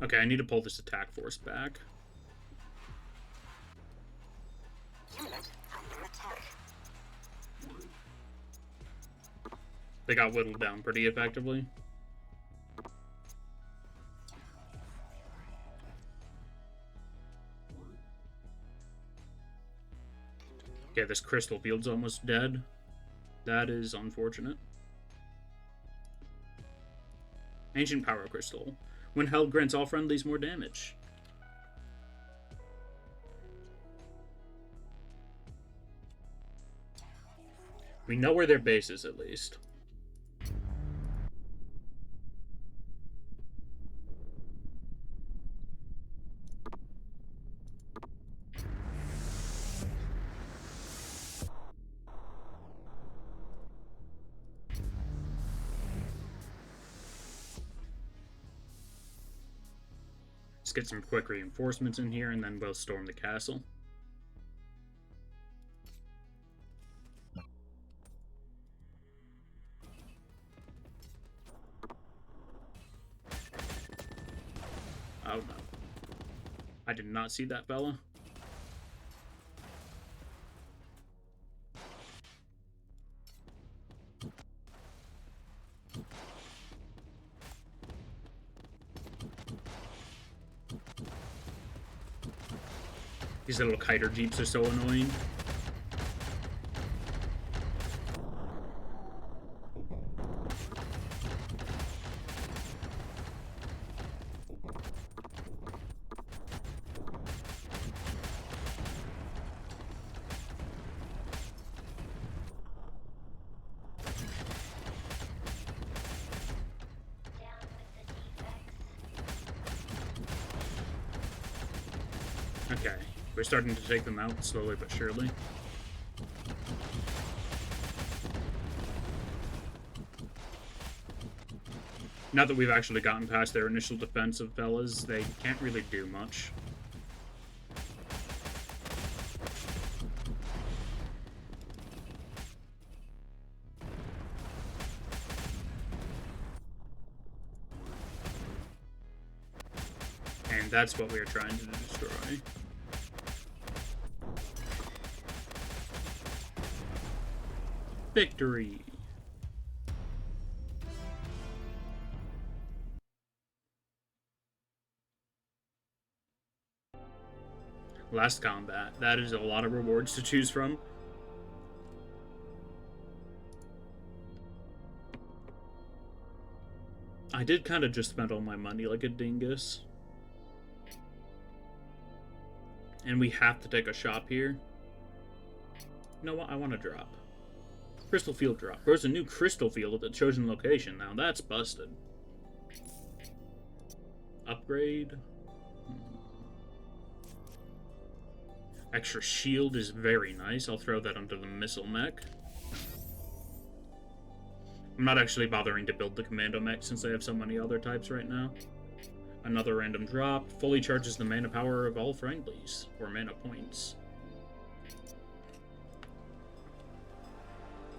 Okay, I need to pull this attack force back. Unit under attack. They got whittled down pretty effectively. Okay, this crystal field's almost dead. That is unfortunate. Ancient Power Crystal. When held, grants all friendlies more damage. We know where their base is, at least. Let's get some quick reinforcements in here, and then we'll storm the castle. Oh no. I did not see that fella. These little kiter jeeps are so annoying. Okay, we're starting to take them out slowly but surely. Now that we've actually gotten past their initial defensive fellas, they can't really do much. And that's what we are trying to destroy. Victory! Last combat. That is a lot of rewards to choose from. I did kind of just spend all my money like a dingus. And we have to take a shop here. You know what? I want to drop. Crystal field drop. There's a new crystal field at the chosen location. Now that's busted. Upgrade. Extra shield is very nice. I'll throw that onto the missile mech. I'm not actually bothering to build the commando mech since I have so many other types right now. Another random drop. Fully charges the mana power of all friendlies. Or mana points.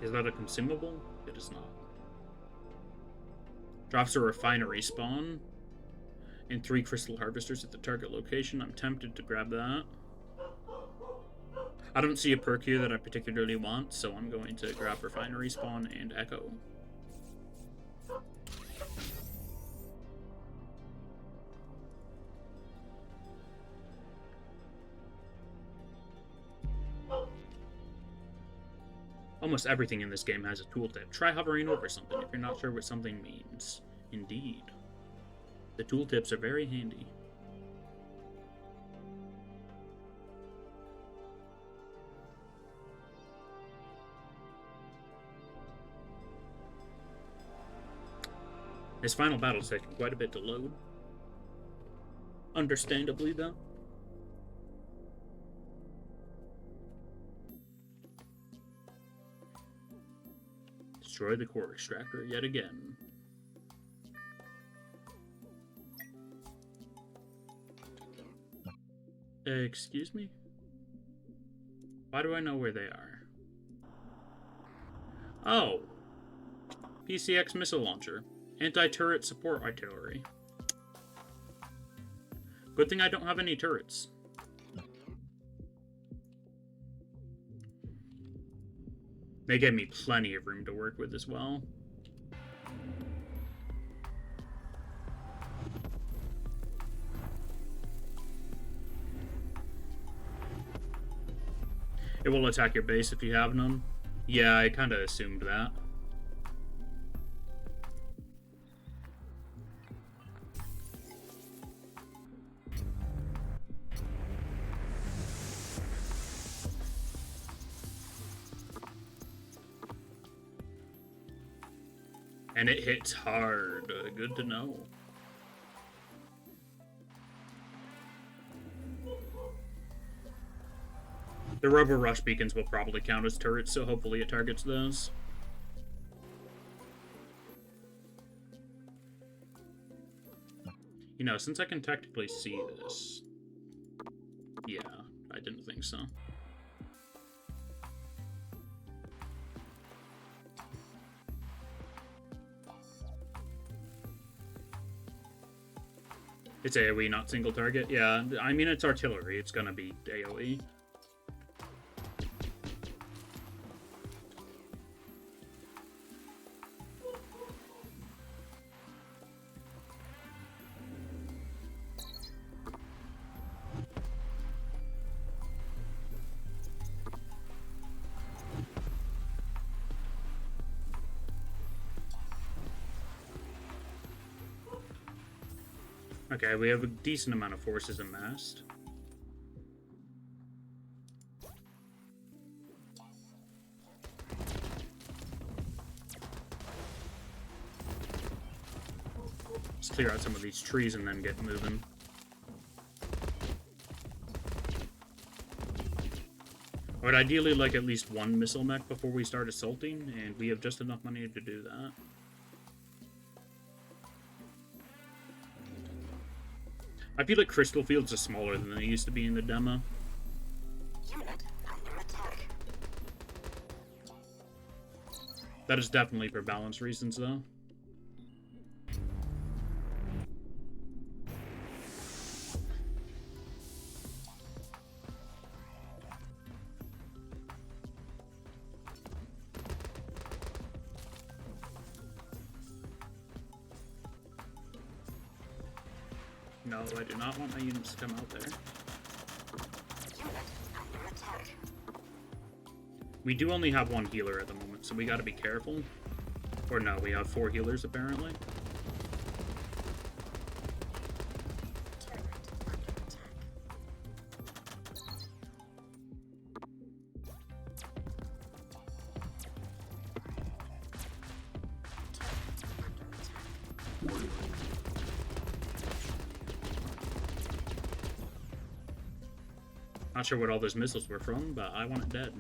Is that a consumable? It is not. Drops a refinery spawn. And 3 crystal harvesters at the target location. I'm tempted to grab that. I don't see a perk here that I particularly want, so I'm going to grab refinery spawn and echo. Almost everything in this game has a tooltip. Try hovering over something if you're not sure what something means. Indeed. The tooltips are very handy. His final battle's taken quite a bit to load. Understandably, though. Destroy the core extractor yet again. Excuse me? Why do I know where they are? Oh! PCX missile launcher. Anti-turret support artillery. Good thing I don't have any turrets. They gave me plenty of room to work with as well. It will attack your base if you have none. Yeah, I kind of assumed that. And it hits hard. Good to know. The Robo Rush beacons will probably count as turrets, so hopefully it targets those. You know, since I can technically see this... Yeah, I didn't think so. It's AoE, not single target. Yeah, I mean, it's artillery. It's gonna be AoE. Okay, we have a decent amount of forces amassed. Let's clear out some of these trees and then get moving. I would ideally like at least one missile mech before we start assaulting, and we have just enough money to do that. I feel like crystal fields are smaller than they used to be in the demo. Unit under attack. That is definitely for balance reasons, though. No, I do not want my units to come out there. Unit under attack. We do only have one healer at the moment, so we gotta be careful. Or no, we have 4 healers apparently. Turret under attack. Not sure what all those missiles were from, but I want it dead.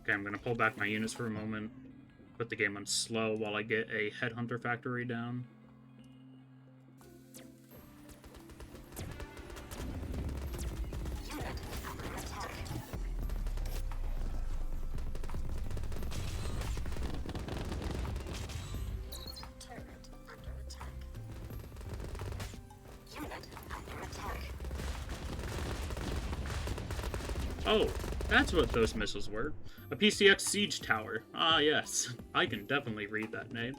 Okay, I'm gonna pull back my units for a moment. Put the game on slow while I get a headhunter factory down. Unit under attack. Turret under attack. Unit under attack. Oh, that's what those missiles were. A PCX siege tower. Ah, yes. I can definitely read that name.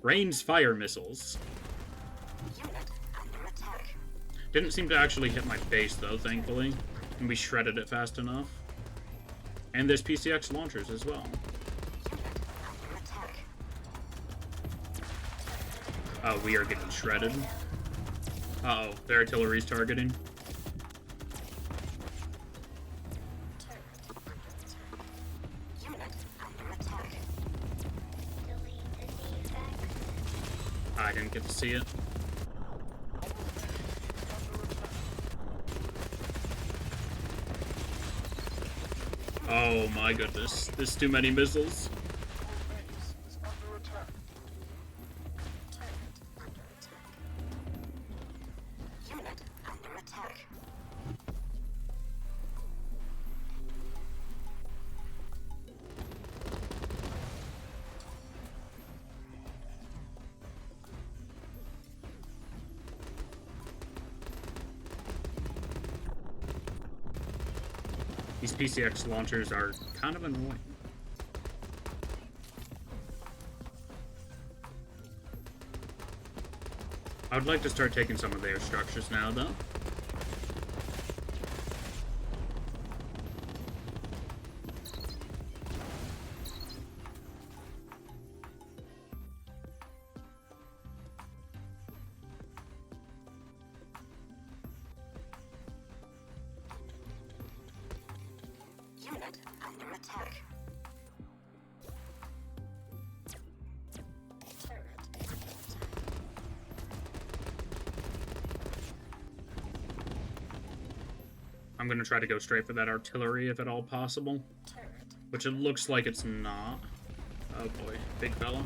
Rain's fire missiles. Unit under attack. Didn't seem to actually hit my base, though, thankfully. And we shredded it fast enough. And there's PCX launchers as well. Unit under attack. Oh, we are getting shredded. Uh-oh, their artillery's targeting. Turret under attack. Unit under attack. I didn't get to see it. Oh my goodness, there's too many missiles. Unit under attack. These PCX launchers are kind of annoying. I would like to start taking some of their structures now, though. Unit under attack. Turret under attack. I'm gonna try to go straight for that artillery if at all possible. Turret. Which it looks like it's not. Oh boy, big fella.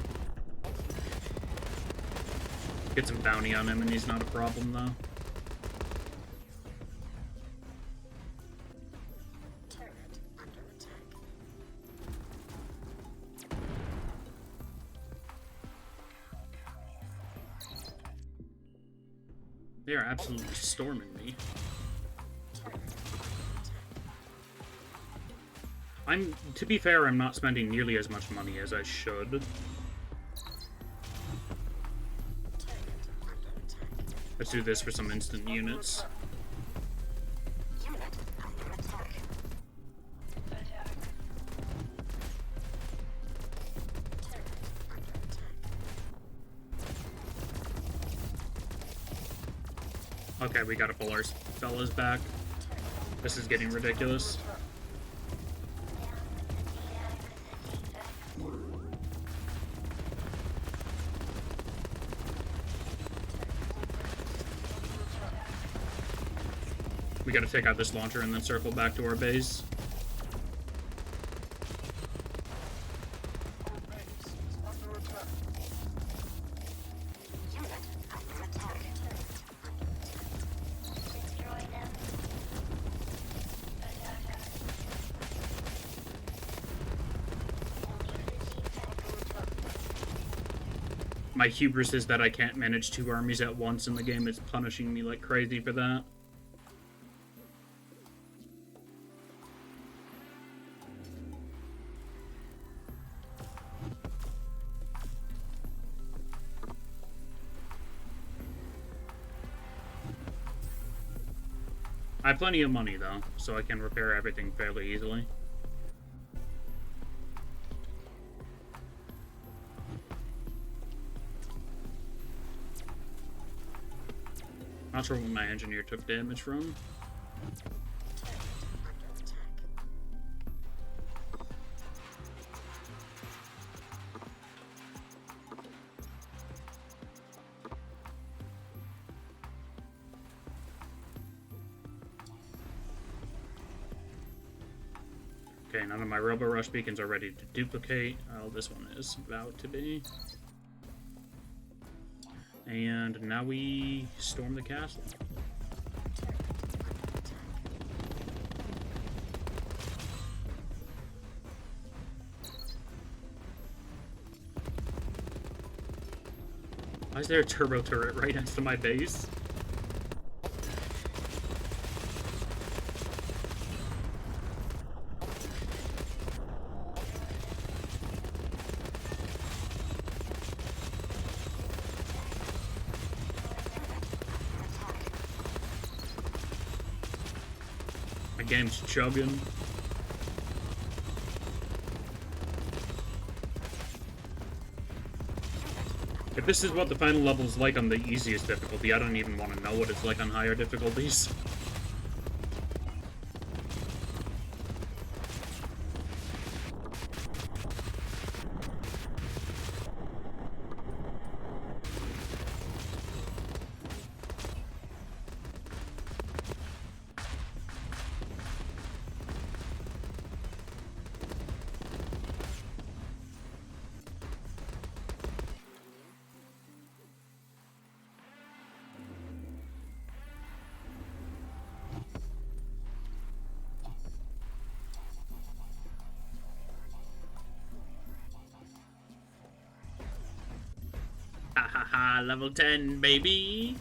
Get some bounty on him and he's not a problem though. Turret under attack. They are absolutely storming me. To be fair, I'm not spending nearly as much money as I should. Let's do this for some instant units. Unit under attack. Turret under attack. Okay, we gotta pull our fellas back. This is getting ridiculous. We gotta take out this launcher and then circle back to our base. Unit under attack. Destroy them. My hubris is that I can't manage 2 armies at once in the game. It's punishing me like crazy for that. I have plenty of money, though, so I can repair everything fairly easily. Not sure when my engineer took damage from. Okay, none of my Robo Rush beacons are ready to duplicate. Oh, this one is about to be. And now we storm the castle. Why is there a turbo turret right next to my base? My game's chugging. If this is what the final level is like on the easiest difficulty, I don't even want to know what it's like on higher difficulties. Level 10, baby.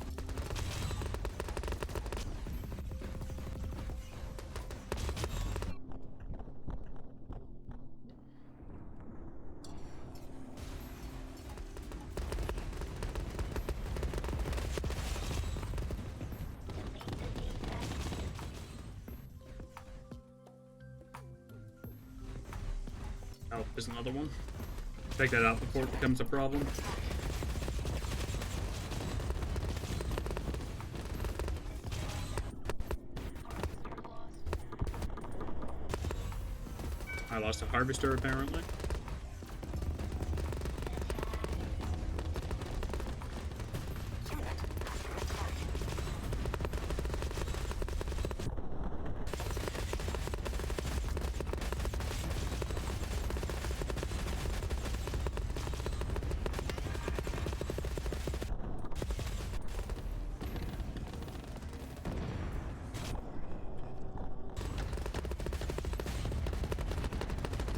Oh, there's another one. Take that out before it becomes a problem. I lost a harvester, apparently.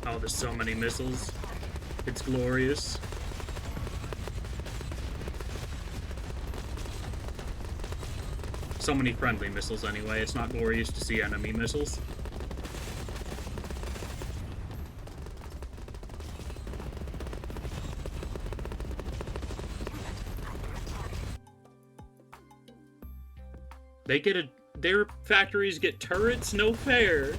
Oh, there's so many missiles. It's glorious. So many friendly missiles anyway. It's not glorious to see enemy missiles. Their factories get turrets? No fair.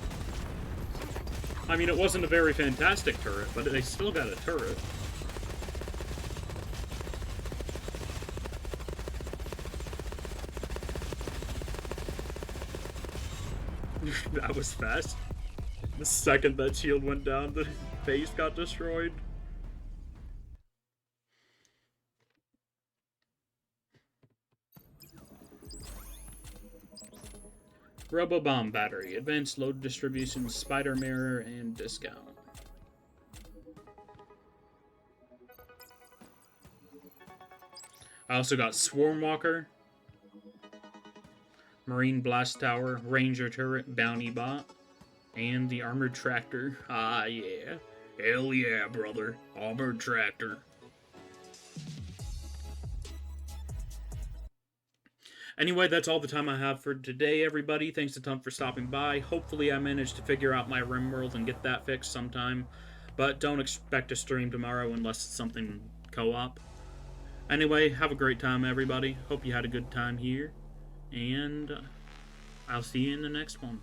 I mean, it wasn't a very fantastic turret, but they still got a turret. That was fast. The second that shield went down, the base got destroyed. Robo-bomb battery, advanced load distribution, spider mirror, and discount. I also got Swarm Walker, Marine Blast Tower, Ranger Turret, Bounty Bot, and the Armored Tractor. Ah, yeah. Hell yeah, brother. Armored Tractor. Anyway, that's all the time I have for today, everybody. Thanks a ton for stopping by. Hopefully I managed to figure out my RimWorld and get that fixed sometime. But don't expect to stream tomorrow unless it's something co-op. Anyway, have a great time, everybody. Hope you had a good time here. And I'll see you in the next one.